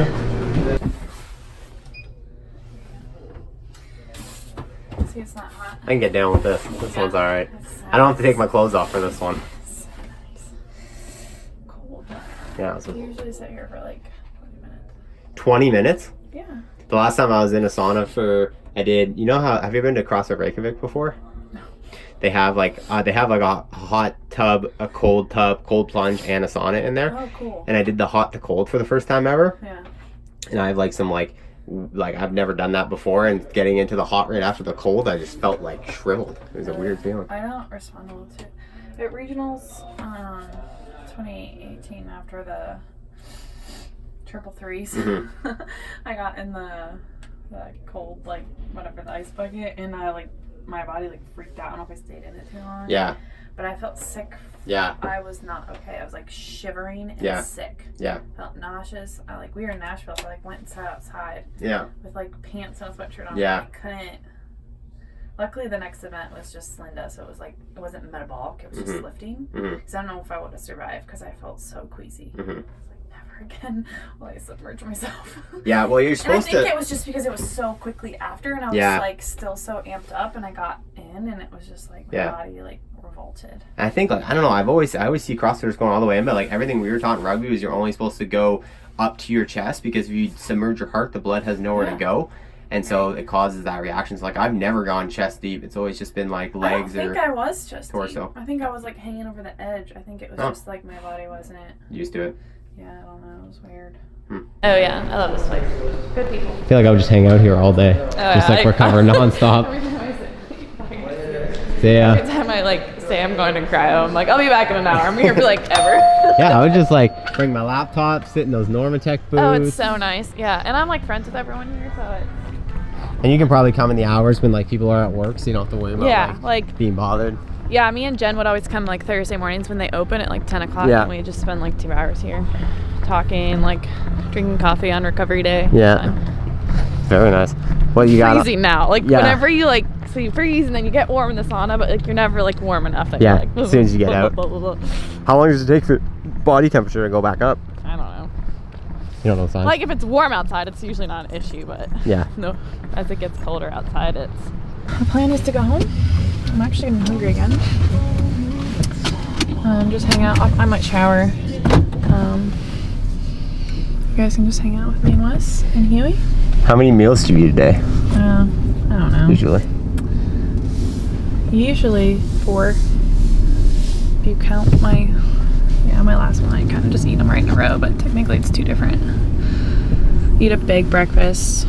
See, it's not hot. I can get down with this. This one's alright. I don't have to take my clothes off for this one. Cold. Yeah. We usually sit here for like 20 minutes. 20 minutes? Yeah. The last time I was in a sauna for I did. You know how? Have you been to CrossFit Reykjavik before? No. They have like a hot tub, a cold tub, cold plunge, and a sauna in there. Oh, cool. And I did the hot to cold for the first time ever. Yeah. And I have like some like I've never done that before, and getting into the hot right after the cold, I just felt like shriveled. It was a weird feeling. I don't respond well to it. At regionals, 2018, after the triple threes, I got in the cold, like whatever, the ice bucket, and my body like freaked out. I don't know if I stayed in it too long. Yeah. But I felt sick. Yeah. I was not okay. I was like shivering and sick. Yeah. Felt nauseous. We were in Nashville, so I went and sat outside. Yeah. With like pants and a sweatshirt on. Yeah. I couldn't. Luckily, the next event was just Linda, so it was like, it wasn't metabolic, it was just lifting. Because I don't know if I would have survived because I felt so queasy. I was like, never again will I submerge myself. Yeah, well, you're supposed to. I think it was just because it was so quickly after, and I was like still so amped up, and I got in, and it was just like my body like revolted. I think like, I don't know, I always see CrossFitters going all the way in, but like everything we were taught in rugby was you're only supposed to go up to your chest, because if you submerge your heart, the blood has nowhere to go. And so it causes that reaction. So like I've never gone chest deep. It's always just been like legs or torso. I think I was chest deep. I think I was like hanging over the edge. I think it was just like my body wasn't used to it. Yeah, I don't know. It was weird. Oh yeah, I love this place. Good people. I feel like I would just hang out here all day. Just like recover nonstop. Every time I like say I'm going to cryo, I'm like, I'll be back in an hour. I'm here for like ever. Yeah, I would just like bring my laptop, sit in those Normatec booths. Oh, it's so nice. Yeah, and I'm like friends with everyone here, so it's... And you can probably come in the hours when like people are at work, so you don't have to worry about like being bothered. Yeah, me and Jen would always come like Thursday mornings when they open at like 10 o'clock, and we just spend like 2 hours here talking, like drinking coffee on recovery day. Yeah. Very nice. Well, you got freezing now. Like whenever you like, so you freeze and then you get warm in the sauna, but like you're never like warm enough. That you're, like, as soon as you get out. How long does it take for body temperature to go back up? I don't know. You don't know signs? Like if it's warm outside, it's usually not an issue, but no, as it gets colder outside, it's... The plan is to go home. I'm actually getting hungry again. Just hang out. I might shower. You guys can just hang out with me and Wes and Huey. How many meals do you eat a day? I don't know. Usually 4. If you count my last one, I kind of just eat them right in a row, but technically it's 2 different. Eat a big breakfast.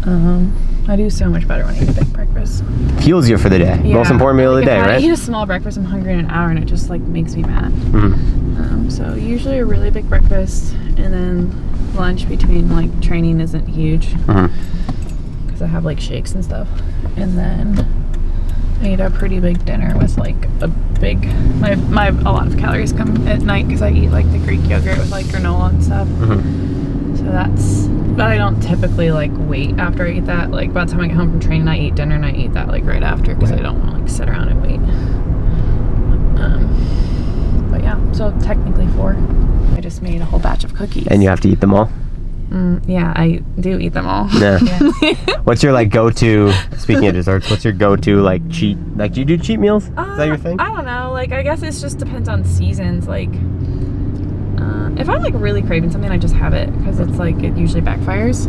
I do so much better when I eat a big breakfast. Fuels you for the day. Yeah. Most important meal of the day, right? If I eat a small breakfast, I'm hungry in an hour, and it just like makes me mad. So usually a really big breakfast, and then lunch between like training isn't huge because I have like shakes and stuff, and then I eat a pretty big dinner with like a big. A lot of calories come at night because I eat like the Greek yogurt with like granola and stuff. So that's. But I don't typically like wait after I eat that. Like by the time I get home from training, I eat dinner and I eat that like right after because I don't want to like sit around and wait. But yeah, so technically 4. I just made a whole batch of cookies. And you have to eat them all? Yeah, I do eat them all. Yeah. What's your like go-to, speaking of desserts, what's your go-to like cheat, like do you do cheat meals? Is that your thing? I don't know, like I guess it just depends on seasons. Like if I'm like really craving something, I just have it because it's like it usually backfires.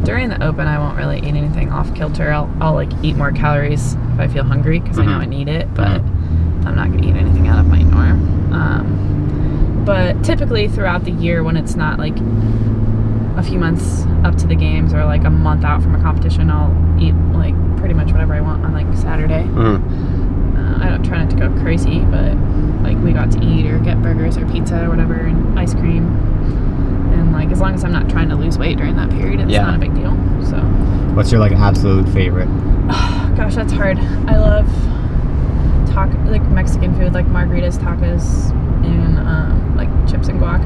During the open, I won't really eat anything off kilter. I'll like eat more calories if I feel hungry because I know I need it, but I'm not gonna eat anything out of my norm. But typically throughout the year, when it's not like a few months up to the games or like a month out from a competition, I'll eat like pretty much whatever I want on like Saturday. I don't try not to go crazy, but like we got to eat or get burgers or pizza or whatever and ice cream, and like as long as I'm not trying to lose weight during that period, it's not a big deal. So what's your like absolute favorite? Gosh, that's hard. I love like Mexican food, like margaritas, tacos, and like chips and guac.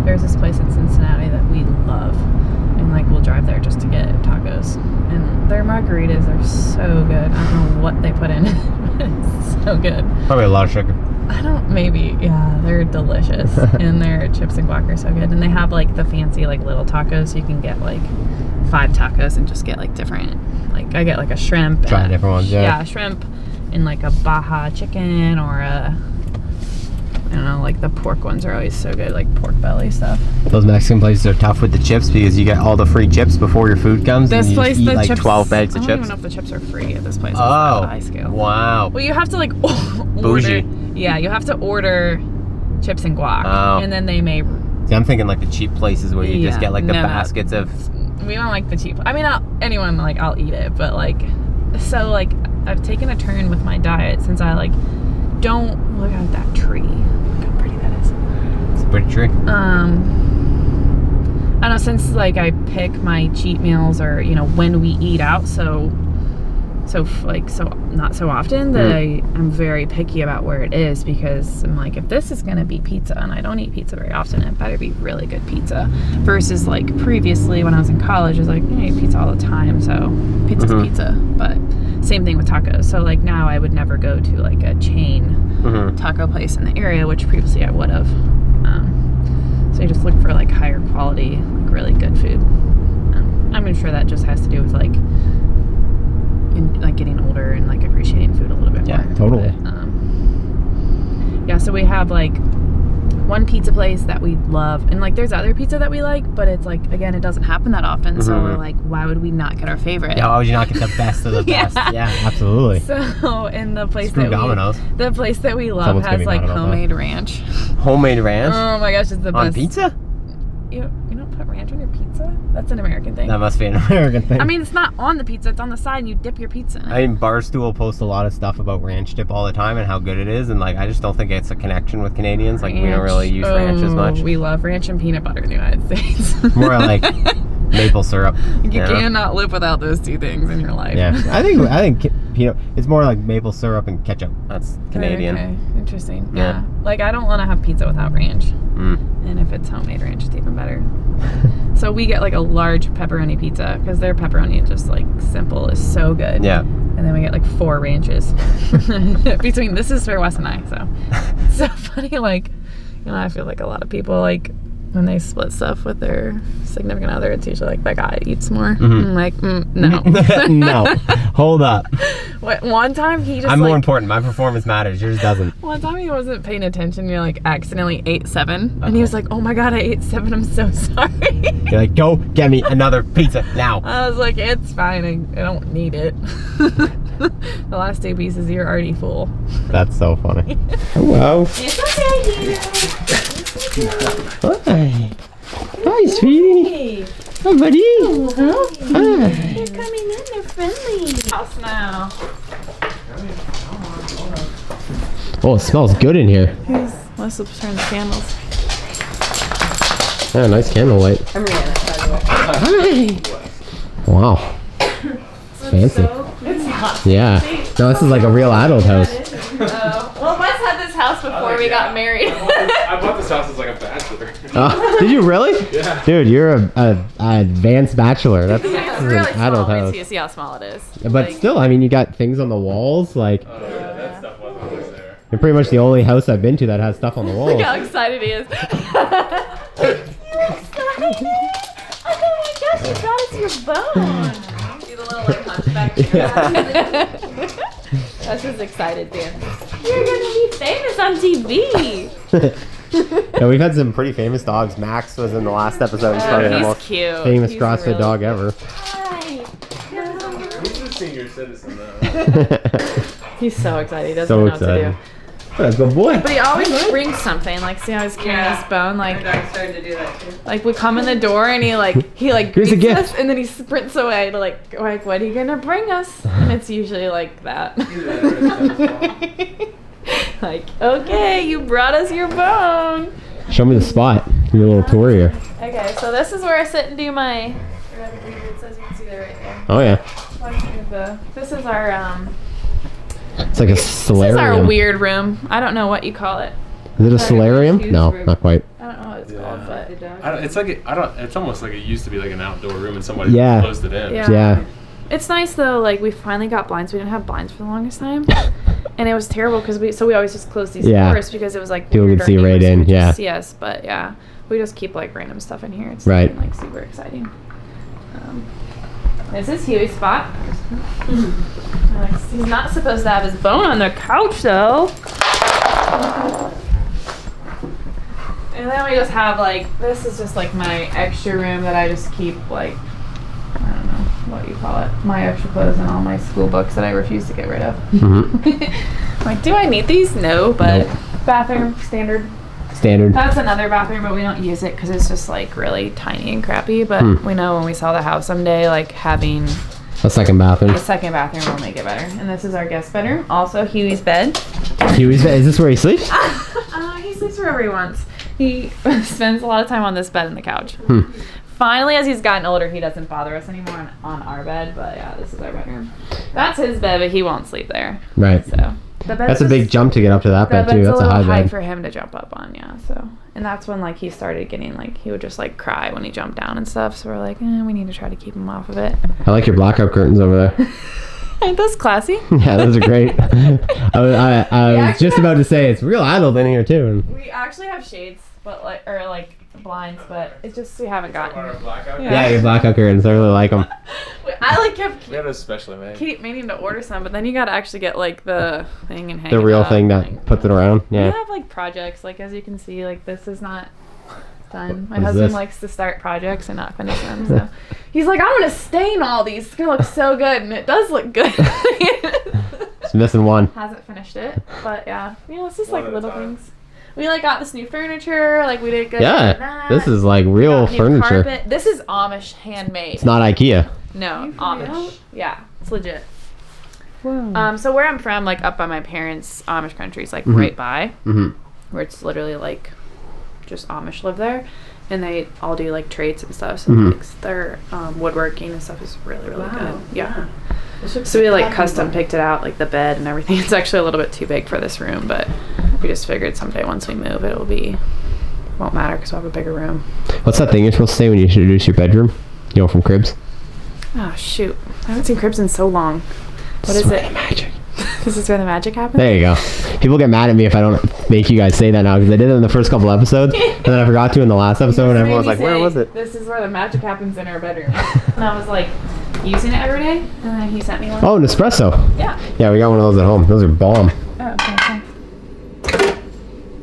There's this place in Cincinnati that we love, and like we'll drive there just to get tacos, and their margaritas are so good. I don't know what they put in it, but it's so good. Probably a lot of sugar. They're delicious. And their chips and guac are so good, and they have like the fancy like little tacos, so you can get like 5 tacos and just get like different, like I get like a shrimp, try different ones. Shrimp and like a Baja chicken or a, I don't know, like the pork ones are always so good, like pork belly stuff. Those Mexican places are tough with the chips because you get all the free chips before your food comes. This and you place, just eat the like chips, 12 bags of I chips. don't even know if the chips are free at this place. It's Oh, high scale. Wow. Well, you have to like Bougie. Yeah, you have to order chips and guac, and then they may. See, I'm thinking like the cheap places where you just get like the baskets of. We don't like the cheap. I mean, I'll eat it, but like, so like, I've taken a turn with my diet since I like don't look at that tree. Look how pretty that is. It's a pretty tree. I don't know, since like I pick my cheat meals or when we eat out so not so often that I'm very picky about where it is, because I'm like, if this is gonna be pizza, and I don't eat pizza very often, it better be really good pizza, versus like previously when I was in college I was like, I eat pizza all the time, so pizza's pizza. But same thing with tacos. So like now I would never go to like a chain taco place in the area, which previously I would have. So you just look for like higher quality, like really good food. I'm sure that just has to do with like getting older and like appreciating food a little bit more. Yeah, totally. But, so we have like one pizza place that we love, and like there's other pizza that we like, but it's like, again, it doesn't happen that often. So we're like, why would we not get our favorite? Yeah, why would you not get the best of the best? Yeah, absolutely. So in the place the place that we love has like homemade ranch. Homemade ranch? Oh my gosh, it's the best. On pizza? You don't put ranch on your pizza? That's an American thing. That must be an American thing. I mean, it's not on the pizza, it's on the side, and you dip your pizza in it. I mean, Barstool posts a lot of stuff about ranch dip all the time and how good it is, and like I just don't think it's a connection with Canadians. Like, we don't really use ranch as much. We love ranch and peanut butter in the United States. More like maple syrup. You cannot live without those two things in your life. Yeah, I think it's more like maple syrup and ketchup. That's Canadian. Okay, interesting. Yeah. Like, I don't want to have pizza without ranch. And if it's homemade ranch, it's even better. So we get like a large pepperoni pizza, because their pepperoni, just like simple, is so good. Yeah. And then we get like 4 ranches. Between, this is for Wes and I, so it's so funny. Like, I feel like a lot of people, like, when they split stuff with their significant other, it's usually like that guy eats more. I'm like, no. No. Hold up. One time he just I'm more important. My performance matters. Yours doesn't. One time he wasn't paying attention. You're like, accidentally ate 7. And he was like, oh my God, I ate 7. I'm so sorry. You're like, go get me another pizza now. I was like, it's fine. I don't need it. The last 2 pieces, you're already full. That's so funny. Hello. It's okay, Hi. Hi, sweetie. Hi, buddy. Hi. They're coming in. They're friendly. House now. Oh, it smells good in here. Let's turn the candles. Yeah, nice candle light. I'm Rihanna, by the way. Hi. Wow. Fancy. It's hot. Yeah. No, this is like a real adult house. Well, Wes had this house before we got married. I bought this house as like a bachelor. Did you really? Yeah. Dude, you're a advanced bachelor. That's It's an really adult small. house. You see how small it is. But Like, still, I mean, you got things on the walls. Like, That stuff wasn't always there. you're pretty much the only house I've been to that has stuff on the walls. look how excited he is. You're excited? Oh my gosh, you brought us your bone. See the little like hunchback? That's his excited dance. You're gonna be famous on TV. Yeah, we've had some pretty famous dogs. Max was in the last episode. He's probably the he's most cute. famous He's CrossFit really dog ever. Hi. He's a senior citizen though. He's so excited. He doesn't So know what excited. to do. What a good boy. But he always brings something. Like, see how he's carrying his bone? Like, I started to do that too. like we come in the door and he Here's greets a gift. us, and then he sprints away to like what are you gonna bring us? And it's usually like that. Like, okay, you brought us your bone. Show me the spot. Give me a little tour here. Okay, so this is where I sit and do my. It says you can see that right there. Oh yeah. This is our It's like a solarium. This is our weird room. I don't know what you call it. Is it a solarium? No, not quite. I don't know what it's called, but It's almost like it used to be like an outdoor room and somebody Yeah. closed it in. Yeah. it's nice though. Like, we finally got blinds. We didn't have blinds for the longest time, and it was terrible because we always just closed these doors because it was like people could see right in. Yeah. See us, but yeah, we just keep like random stuff in here. It's right. like super exciting. This is Huey's spot. He's not supposed to have his bone on the couch though. And then we just have like, this is just like my extra room that I just keep like, I don't know what you call it, my extra clothes and all my school books that I refuse to get rid of. Like, do I need these? No, but nope. Bathroom, standard. That's another bathroom, but we don't use it because it's just like really tiny and crappy. But we know when we sell the house someday, like having a second bathroom will make it better. And this is our guest bedroom. Also, Huey's bed. Huey's bed? Is this where he sleeps? He sleeps wherever he wants. He spends a lot of time on this bed and the couch. Finally, as he's gotten older, he doesn't bother us anymore on our bed. But yeah, this is our bedroom. That's his bed, but he won't sleep there. Right. So. That's a big jump to get up to that bed too. That's a high bed for him to jump up on, yeah. So, and that's when like he started getting like he would just like cry when he jumped down and stuff. So we're like, we need to try to keep him off of it. I like your blackout curtains over there. Ain't those classy? Yeah, those are great. I was just about to say it's real adult in here too. We actually have shades, but like blinds, but it's just we haven't gotten. Yeah, your blackout curtains. I really like them. I like kept. We had a specially made. Keep meaning to order some, but then you gotta actually get like the thing and hang the real it up, thing that like, puts it around. Yeah. We have like projects, like as you can see, like this is not done. My husband likes to start projects and not finish them, so he's like, I'm gonna stain all these. It's gonna look so good, and it does look good. It's missing one. Hasn't finished it, but yeah, it's just like little things. We like got this new furniture, like we did good. Yeah, this is like real furniture. Carpet. This is Amish handmade. It's not IKEA. No, Amish. Yeah, it's legit. Wow. So where I'm from, like up by my parents' Amish country, is like right by, where it's literally like just Amish live there, and they all do like trades and stuff. So like, their woodworking and stuff is really good. Yeah. So we like custom picked it out, like the bed and everything. It's actually a little bit too big for this room, but we just figured someday once we move, won't matter because we'll have a bigger room. What's that thing you're supposed to say when you introduce your bedroom? You know, from Cribs? Oh, shoot. I haven't seen Cribs in so long. What is it? Magic. This is where the magic happens? There you go. People get mad at me if I don't make you guys say that now because I did it in the first couple episodes and then I forgot to in the last episode and everyone was like, where was it? This is where the magic happens in our bedroom. And I was like, using it every day, and then he sent me one. Oh, an espresso. Yeah. Yeah, we got one of those at home. Those are bomb. Oh, okay.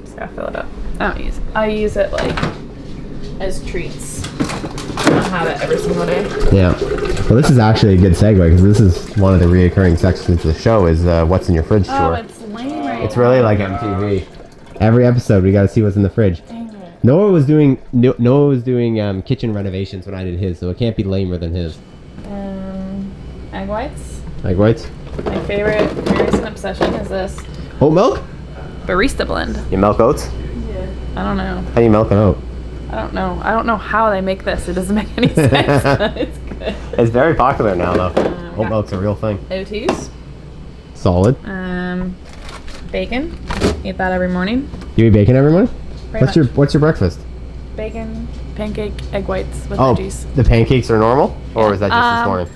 Just gotta fill it up. I use it like as treats. I don't have it every single day. Yeah. Well, this is actually a good segue because this is one of the reoccurring sections of the show is what's in your fridge tour. Oh, it's lame right It's really like MTV. Every episode we got to see what's in the fridge. Dang it. Noah was doing kitchen renovations when I did his, so it can't be lamer than his. Egg whites. Egg whites. My favorite recent obsession is this Oat milk? barista blend. You milk oats? Yeah. I don't know. How do you milk an oat? I don't know. I don't know how they make this. It doesn't make any sense. But it's good. It's very popular now, though. Oat milk's a real thing. O2s. Solid. Bacon. Eat that every morning. You eat bacon every morning? Pretty much. What's your breakfast? Bacon, pancake, egg whites with Oh, veggies. the pancakes are normal? Or was that just this morning?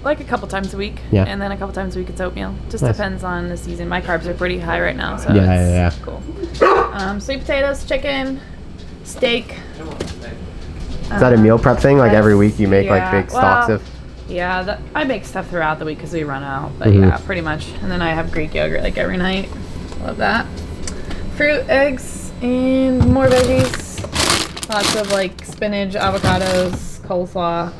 Like a couple times a week. Yeah. And then a couple times a week it's oatmeal. Just Nice. depends on the season. My carbs are pretty high right now, so Yeah. cool. Sweet potatoes, chicken, steak. Is that a meal prep thing? Like every week you make like big stocks of? Yeah, I make stuff throughout the week because we run out. But yeah, pretty much. And then I have Greek yogurt like every night. Love that. Fruit, eggs, and more veggies. Lots of like spinach, avocados, coleslaw.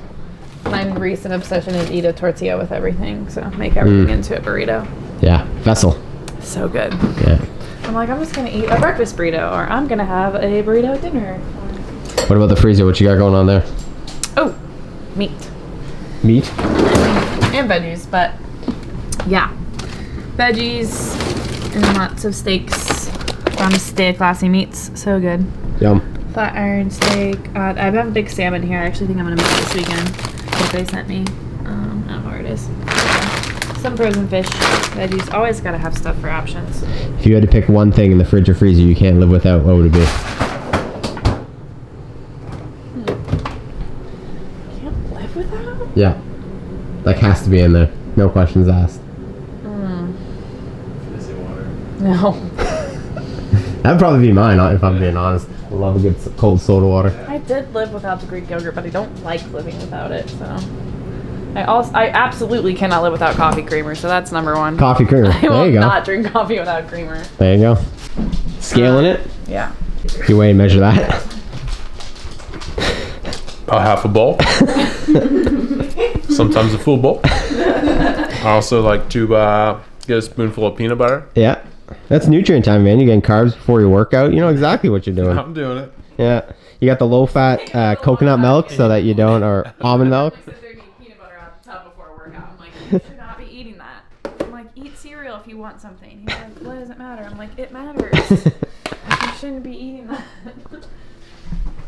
My recent obsession is eat a tortilla with everything. So make everything into a burrito. Yeah, vessel. So good. Yeah. I'm like, I'm just going to eat a breakfast burrito or I'm going to have a burrito dinner. What about the freezer? What you got going on there? Oh, meat. Meat? And veggies, but yeah. Veggies and lots of steaks from Stay Classy Meats. So good. Yum. Flat iron steak. I have a big salmon here. I actually think I'm going to make it this weekend. That they sent me. I don't know where it is. Some frozen fish, veggies. Always got to have stuff for options. If you had to pick one thing in the fridge or freezer you can't live without, what would it be? Can't live without? Yeah. Like has to be in there. No questions asked. No. That'd probably be mine, if I'm being honest. I love a good cold soda water. I did live without the Greek yogurt, but I don't like living without it, so. I absolutely cannot live without coffee creamer, so that's number one. Coffee creamer. I will There you go. not drink coffee without creamer. There you go. Scaling it? Yeah. You weigh and measure that? About half a bowl. Sometimes a full bowl. I also like to get a spoonful of peanut butter. Yeah. That's nutrient time, man. You're getting carbs before your workout. You know exactly what you're doing. I'm doing it. Yeah. You got the low-fat coconut milk so that you don't, or almond milk. Peanut butter on top before a workout. I'm like, you should not be eating that. I'm like, eat cereal if you want something. He's like, what does it matter? I'm like, it matters. You shouldn't be eating that.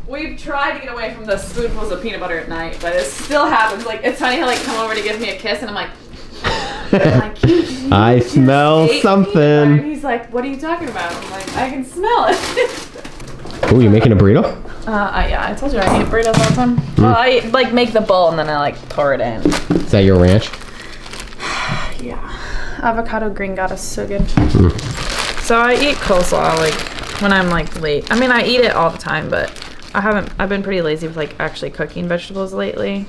We've tried to get away from the spoonfuls of peanut butter at night, but it still happens. Like, it's funny how like come over to give me a kiss, and I'm like, I smell something. And he's like, what are you talking about? I'm like, I can smell it. Oh, you making a burrito? Yeah, I told you I eat burritos all the time. Well, I like make the bowl and then I like pour it in. Is that your ranch? Yeah. Avocado green goddess, so good. So I eat coleslaw like when I'm like late. I mean, I eat it all the time, but I've been pretty lazy with like actually cooking vegetables lately.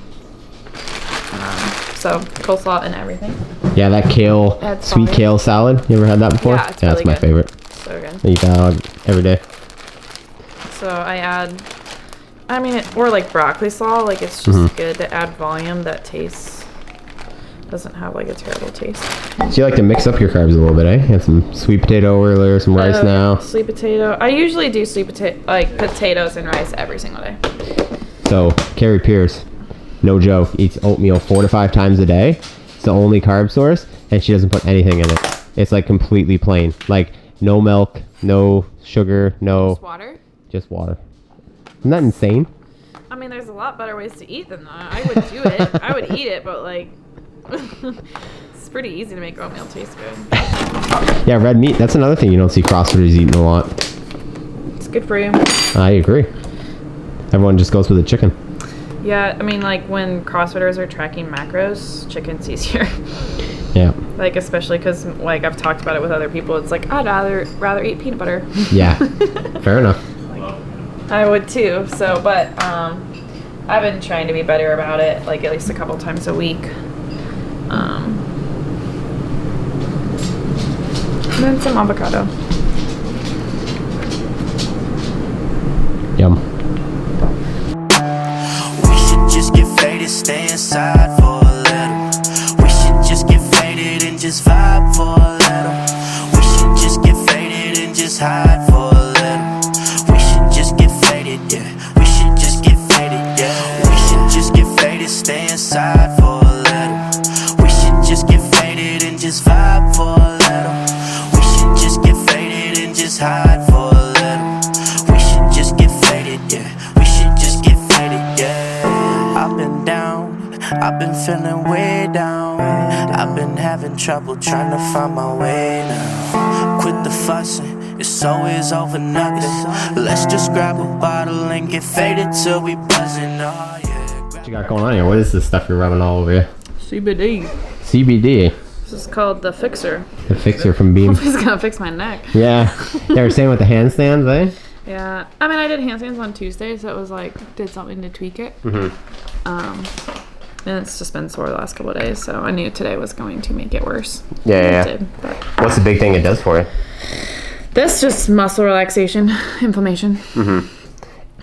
So coleslaw and everything. Yeah, that kale, sweet kale salad. You ever had that before? Yeah, it's that's really my good. favorite. So good. I eat that every day. So I add, I mean, or like broccoli slaw, like it's just good to add volume that tastes, doesn't have like a terrible taste. So you like to mix up your carbs a little bit, eh? You have some sweet potato earlier, some rice now. Sweet potato. I usually do sweet potato, like potatoes and rice every single day. So Carrie Pierce, no joke, eats oatmeal 4 to 5 times a day. It's the only carb source, and she doesn't put anything in it. It's like completely plain, like no milk, no sugar, no. Just water? Just water. Isn't that insane? I mean, there's a lot better ways to eat than that. I would do it. I would eat it, but like, it's pretty easy to make oatmeal taste good. Yeah, red meat. That's another thing you don't see CrossFitters eating a lot. It's good for you. I agree. Everyone just goes with the chicken. Yeah, I mean, like when CrossFitters are tracking macros, chicken's easier. Yeah. Like especially because like I've talked about it with other people. It's like I'd rather eat peanut butter. Yeah. Fair enough. I would too. So, but I've been trying to be better about it, like at least a couple times a week. And then some avocado. Yum. We should just get faded, stay inside for a little. We should just get faded and just vibe for a little. We should just get faded and just hide for a little. We should just get faded, yeah. We should just get faded, yeah. We should just get faded, stay inside for a little. We should just get faded and just vibe for a little. We should just get faded and just hide for a little. We should just get faded, yeah. We should just get faded, yeah. I've been down, I've been feeling way down. I've been having trouble trying to find my way now. Quit the fussing, it's always over nothing. Let's just grab a bottle and get faded till we buzzing, oh yeah. What you got going on here? What is this stuff you're rubbing all over you? CBD. CBD. This is called the Fixer. The Fixer from Beam. It's gonna fix my neck. Yeah. They were saying with the handstands, eh? Yeah. I mean, I did handstands on Tuesday, so it was like did something to tweak it. And it's just been sore the last couple of days, so I knew today was going to make it worse. Yeah. It did, but What's the big thing it does for you? this just muscle relaxation, inflammation.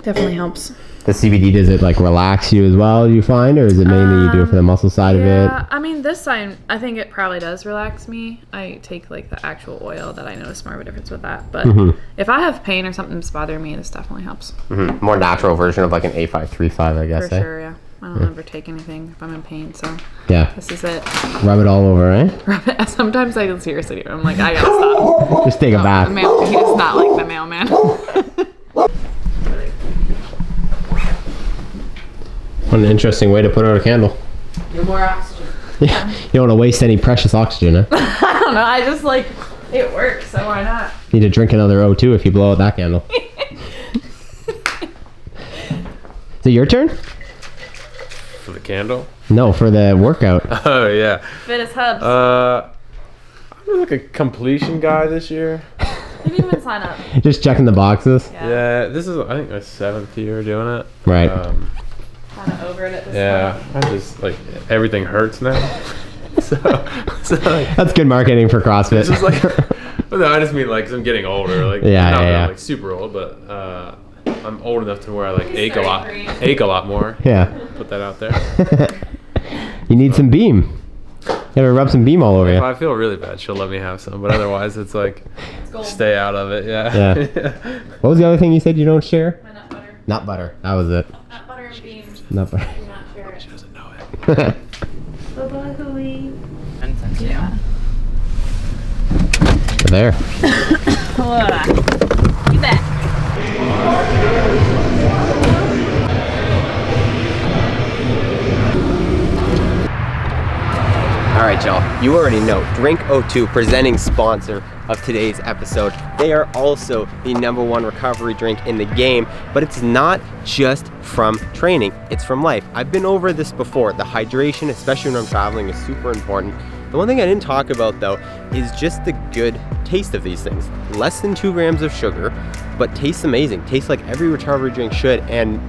Definitely helps. The CBD, does it like relax you as well, you find, or is it mainly you do it for the muscle side of it? Yeah, I mean, this side, I think it probably does relax me. I take like the actual oil that I notice more of a difference with that. But if I have pain or something's bothering me, this definitely helps. More natural version of like an A535, I guess. For sure, yeah. I don't ever take anything if I'm in pain, so yeah, this is it. Rub it all over, eh? Rub it. Sometimes I seriously do. I'm like, I gotta stop. Just take a bath. He does not like the mailman. What an interesting way to put out a candle. Get more oxygen. Yeah, you don't want to waste any precious oxygen, eh? I don't know. I just like it works, so why not? Need to drink another O2 if you blow out that candle. Is it your turn? For the candle? No, for the workout. Oh, yeah. Fit as hubs. I'm like a completion guy this year. You didn't even sign up. Just checking the boxes. Yeah, this is, I think, my 7th year doing it. Right. Kind of over it at this point. I just, like, everything hurts now. so like, that's good marketing for CrossFit. It's just like, But no, I just mean like 'cause I'm getting older. Like not that I'm like super old, but I'm old enough to where I like ache a lot more. Yeah. Put that out there. You need some Beam. You gotta rub some Beam all over If you. I feel really bad, she'll let me have some. But otherwise, it's like stay out of it. Yeah. Yeah. What was the other thing you said you don't share? My nut butter. Nut butter. That was it. Nut butter and Beam. Nut butter. Do not share it. She doesn't know it. Bye-bye, Hui. Yeah. There. You back. All right, y'all, you already know, Drink O2, presenting sponsor of today's episode. They are also the #1 recovery drink in the game, but it's not just from training, it's from life. I've been over this before. The hydration, especially when I'm traveling, is super important. The one thing I didn't talk about though is just the good taste of these things. Less than 2 grams of sugar, but tastes amazing. Tastes like every recovery drink should. And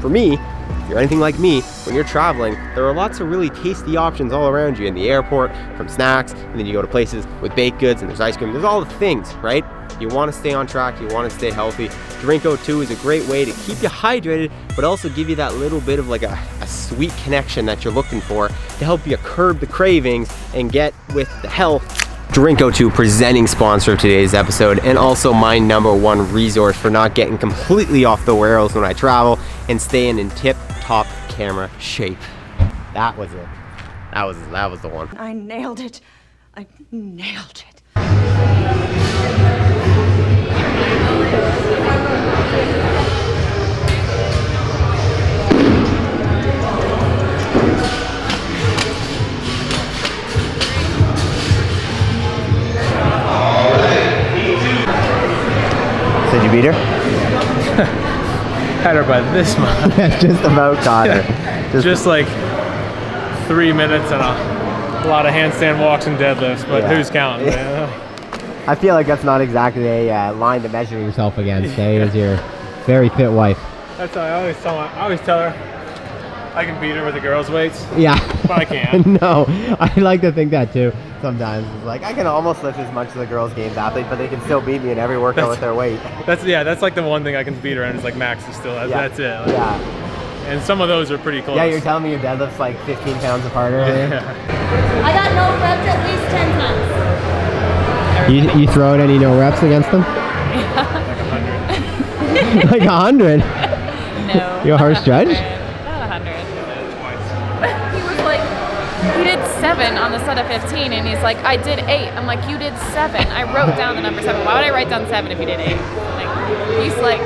for me, if you're anything like me, when you're traveling, there are lots of really tasty options all around you in the airport, from snacks, and then you go to places with baked goods and there's ice cream. There's all the things, right? You want to stay on track, you want to stay healthy. Drink O2 is a great way to keep you hydrated, but also give you that little bit of like a sweet connection that you're looking for to help you curb the cravings and get with the health. Drink O2, presenting sponsor of today's episode, and also my #1 resource for not getting completely off the rails when I travel and staying in tip-top camera shape. That was it. That was the one. I nailed it. I nailed it. Did you beat her? Had her by this much. Just about got her. Just like 3 minutes and a lot of handstand walks and deadlifts, but who's counting? Man? I feel like that's not exactly a line to measure yourself against. As your very fit wife. That's what I always tell her I can beat her with the girls' weights. Yeah. But I can't. No, I like to think that too. Sometimes it's like I can almost lift as much as the girls' games athlete, but they can still beat me in every workout with their weight. That's like the one thing I can beat her in is like Max is still that's it. Like, yeah. And some of those are pretty close. Yeah, you're telling me your deadlift's like 15 pounds apart earlier? Yeah. I got no reps at least 10 times. You throw out any no reps against them? Like 100? No. You're a harsh judge? Not 100. He was like, he did 7 on the set of 15, and he's like, I did 8. I'm like, you did 7. I wrote down the number 7. Why would I write down 7 if you did 8? Like, he's like,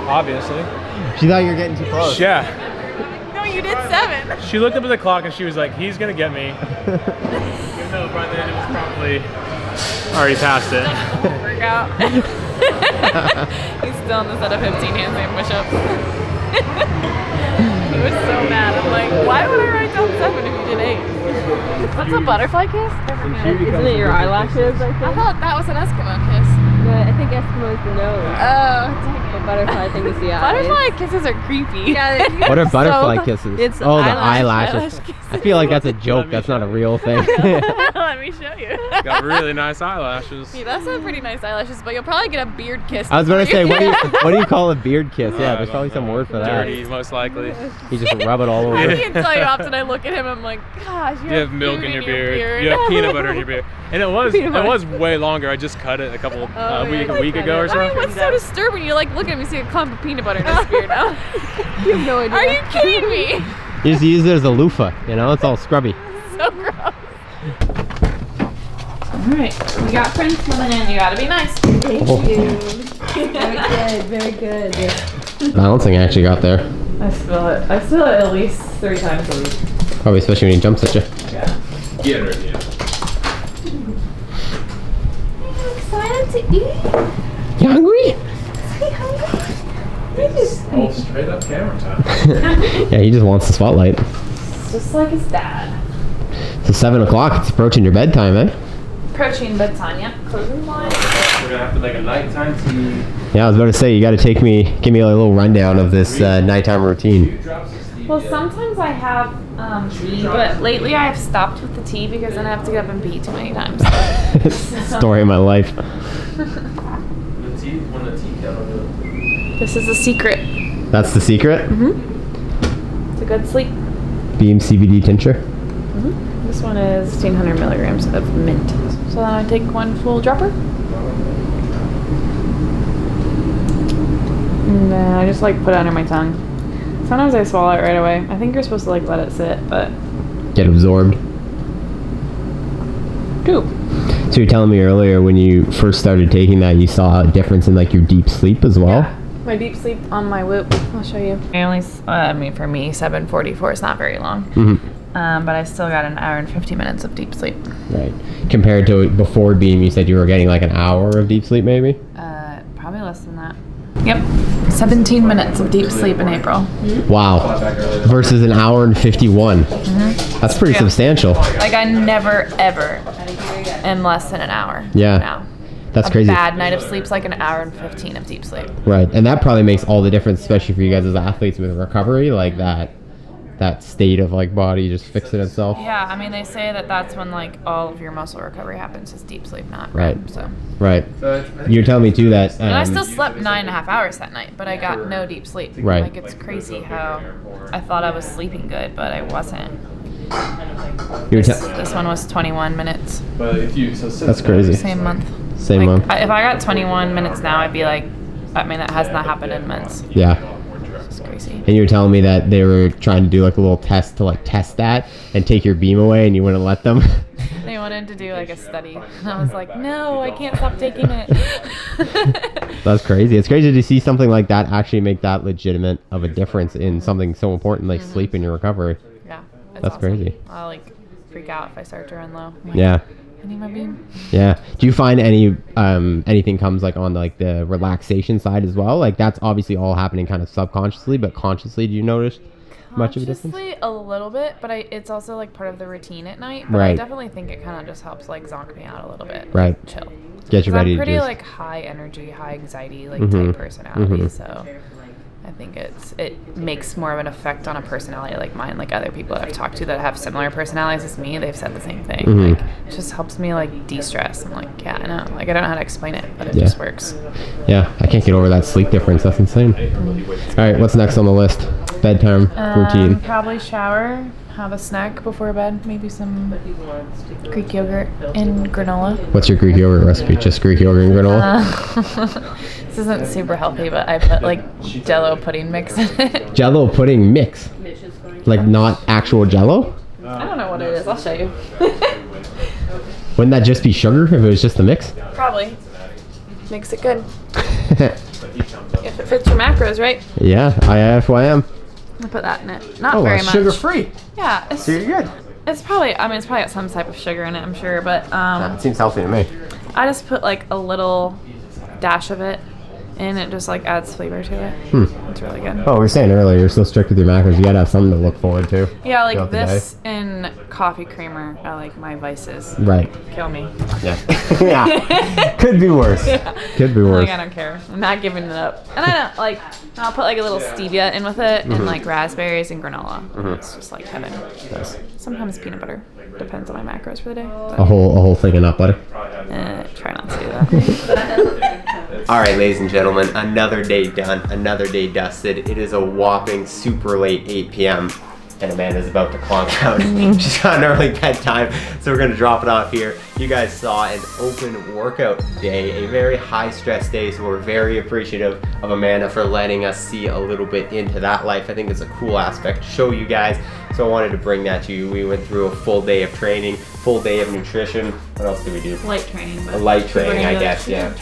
obviously. She thought you were getting too close. Yeah. no, you did 7. She looked up at the clock and she was like, he's gonna get me. Even though by then it was probably already past it. Workout. He's still on the set of 15 handstand push-ups. He was so mad. I'm like, why would I write down 7 if you did 8? What's a butterfly kiss? Isn't it your eyelashes, I think? I thought that was an Eskimo kiss. I think Eskimo is the nose. Oh, The butterfly thing is the eyes. butterfly kisses are creepy. Yeah, What are butterfly kisses? It's the eyelashes. eyelash kisses. I feel like that's a joke. That's not a real thing. Let me show you. Got really nice eyelashes. He does have pretty nice eyelashes, but you'll probably get a beard kiss. I was going to say, before what do you call a beard kiss? Yeah, there's probably some word for that. Dirty, most likely. You just rub it all over. I can't tell you how often I look at him. I'm like, gosh, You have milk in your beard. You have peanut butter in your beard. And it was way longer. I just cut it a week ago or so. I mean, what's so disturbing? You like look at him, you see a clump of peanut butter in his beard now. You have no idea. Are you kidding me? You just use it as a loofah, you know? It's all scrubby. So gross. Alright, we got friends coming in. You gotta be nice. Thank you. Very good. I don't think I actually got there. I spill it. I spill it at least 3 times a week. Probably especially when he jumps at you. Yeah. Get her, yeah. I'm excited to eat. You hungry? Oh, straight up camera time. Yeah, he just wants the spotlight. Just like his dad. So 7 o'clock, it's approaching your bedtime, eh? Approaching bedtime, yep. Closing blinds. We're gonna have to make a nighttime tea. Yeah, I was about to say, you got to give me a little rundown of this nighttime routine. Well, sometimes I have tea, but lately I have stopped with the tea because then I have to get up and pee too many times. Story of my life. This is a secret. That's the secret? It's a good sleep. Beam CBD tincture. This one is 1,500 milligrams of mint. So then I take one full dropper. And then I just like put it under my tongue. Sometimes I swallow it right away. I think you're supposed to like let it sit, but... Get absorbed. Goop. So you're telling me earlier when you first started taking that, you saw a difference in like your deep sleep as well? Yeah. My deep sleep on my Whoop. I'll show you. I mean, for me, 7:44 is not very long. But I still got an hour and 50 minutes of deep sleep. Right. Compared to before Beam, you said you were getting like an hour of deep sleep maybe? Probably less than that. Yep. 17 minutes of deep sleep in April. Wow. Versus an hour and 51. That's pretty substantial. Like I never, ever am less than an hour. Yeah. Now. That's a crazy. Bad night of sleep's like an hour and 15 of deep sleep. Right. And that probably makes all the difference, especially for you guys as athletes with recovery, like that state of like body just fixing itself. Yeah, I mean they say that that's when like all of your muscle recovery happens is deep sleep, not right. REM, so. Right. You're telling me too that. And I still slept 9.5 hours that night, but I got no deep sleep. Right. Like it's crazy how I thought I was sleeping good, but I wasn't. This one was 21 minutes. But if you that's crazy. Same month. Same month. If I got 21 minutes now, I'd be like, I mean that has not happened in months. Yeah. It's crazy. And you were telling me that they were trying to do like a little test to like test that and take your beam away, and you wouldn't let them. They wanted to do like a study, and I was like, no, I can't stop taking it. That's crazy. It's crazy to see something like that actually make that legitimate of a difference in something so important like sleep in your recovery. Yeah, that's awesome. Crazy. I'll like freak out if I start to run low. Like, yeah. I need my beam. Yeah. Do you find anything comes like on like the relaxation side as well? Like that's obviously all happening kind of subconsciously, but consciously, do you notice much of a difference? Consciously, a little bit, but it's also like part of the routine at night. But right. I definitely think it kind of just helps like zonk me out a little bit. Right. Like, chill. Get you ready. I'm pretty to just... like high energy, high anxiety, like type personality. So I think it makes more of an effect on a personality like mine. Like other people that I've talked to that have similar personalities as me, they've said the same thing. Like it just helps me like de-stress. I'm like, yeah, I know. Like I don't know how to explain it, but it just works. Yeah, I can't get over that sleep difference. That's insane. All right, what's next on the list? Bedtime routine. Probably shower, have a snack before bed, maybe some Greek yogurt and granola. What's your Greek yogurt recipe? Just Greek yogurt and granola? This isn't super healthy, but I put like Jello pudding mix in it. Jello pudding mix? Like not actual Jello? I don't know what it is. I'll show you. Wouldn't that just be sugar if it was just the mix? Probably. Makes it good. If it fits your macros, right? Yeah, IFYM. I put that in it. Not very much. Sugar free. Yeah. So you're good. It's probably got some type of sugar in it, I'm sure, but it seems healthy to me. I just put like a little dash of it, and it just like adds flavor to it. It's really good. Oh, we were saying earlier, you're so strict with your macros, you gotta have something to look forward to. Yeah, like this and coffee creamer are like my vices. Right. Kill me. Yeah. Yeah. Could be worse. Yeah. Could be worse. Like, I don't care. I'm not giving it up. And I don't like. I'll put like a little stevia in with it, and like raspberries and granola. It's just like heaven. Nice. Sometimes peanut butter. Depends on my macros for the day. A whole thing of nut butter. Try not to do that. All right, ladies and gentlemen, another day done, another day dusted. It is a whopping super late 8 p.m. and Amanda's about to clonk out. She's got an early bedtime, so we're gonna drop it off here. You guys saw an open workout day, a very high stress day, so we're very appreciative of Amanda for letting us see a little bit into that life. I think it's a cool aspect to show you guys, so I wanted to bring that to you. We went through a full day of training, full day of nutrition. What else did we do? Light training. A light training, I guess, yeah.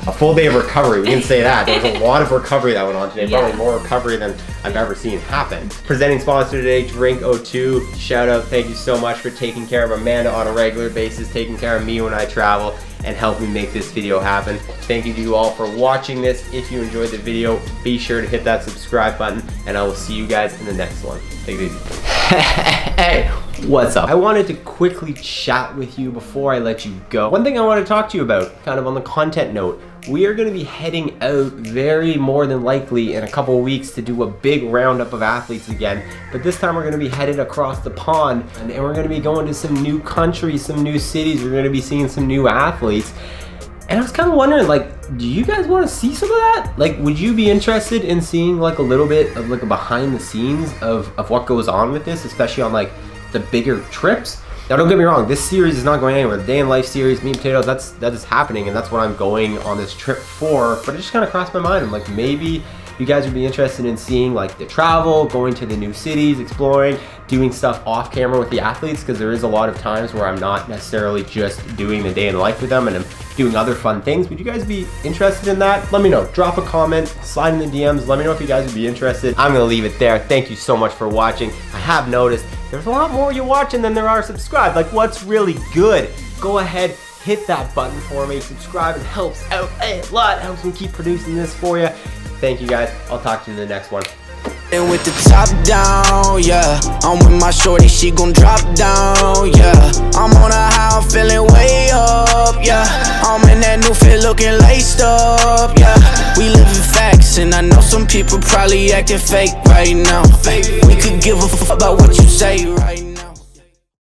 A full day of recovery, we can say that. There was a lot of recovery that went on today, probably more recovery than I've ever seen happen. Presenting sponsor today, Drink02. Shout out, thank you so much for taking care of Amanda on a regular basis, taking care of me when I travel, and help me make this video happen. Thank you to you all for watching this. If you enjoyed the video, be sure to hit that subscribe button, and I will see you guys in the next one. Take it easy. Hey, What's up? I wanted to quickly chat with you before I let you go. One thing I want to talk to you about, kind of on the content note, we are going to be heading out very more than likely in a couple of weeks to do a big roundup of athletes again. But this time we're going to be headed across the pond and we're going to be going to some new countries, some new cities. We're going to be seeing some new athletes. And I was kind of wondering, like, do you guys want to see some of that? Like, would you be interested in seeing like a little bit of like a behind the scenes of what goes on with this, especially on like the bigger trips? Now don't get me wrong, this series is not going anywhere. The Day in Life series, Meat and Potatoes, that is happening, and that's what I'm going on this trip for. But it just kind of crossed my mind. I'm like, maybe you guys would be interested in seeing like the travel, going to the new cities, exploring, doing stuff off camera with the athletes, because there is a lot of times where I'm not necessarily just doing the day in life with them and I'm doing other fun things. Would you guys be interested in that? Let me know. Drop a comment, slide in the DMs, let me know if you guys would be interested. I'm gonna leave it there. Thank you so much for watching. I have noticed there's a lot more you watching than there are subscribed. Like, what's really good? Go ahead, hit that button for me. Subscribe, it helps out a lot. It helps me keep producing this for you. Thank you guys. I'll talk to you in the next one. And with the top down, yeah. I'm with my shorty, she gon' drop down, yeah. I'm on a high, I'm feeling way up, yeah. I'm in that new fit looking laced up, yeah. We living facts, and I know some people probably acting fake right now. We could give a fuck about what you say right now.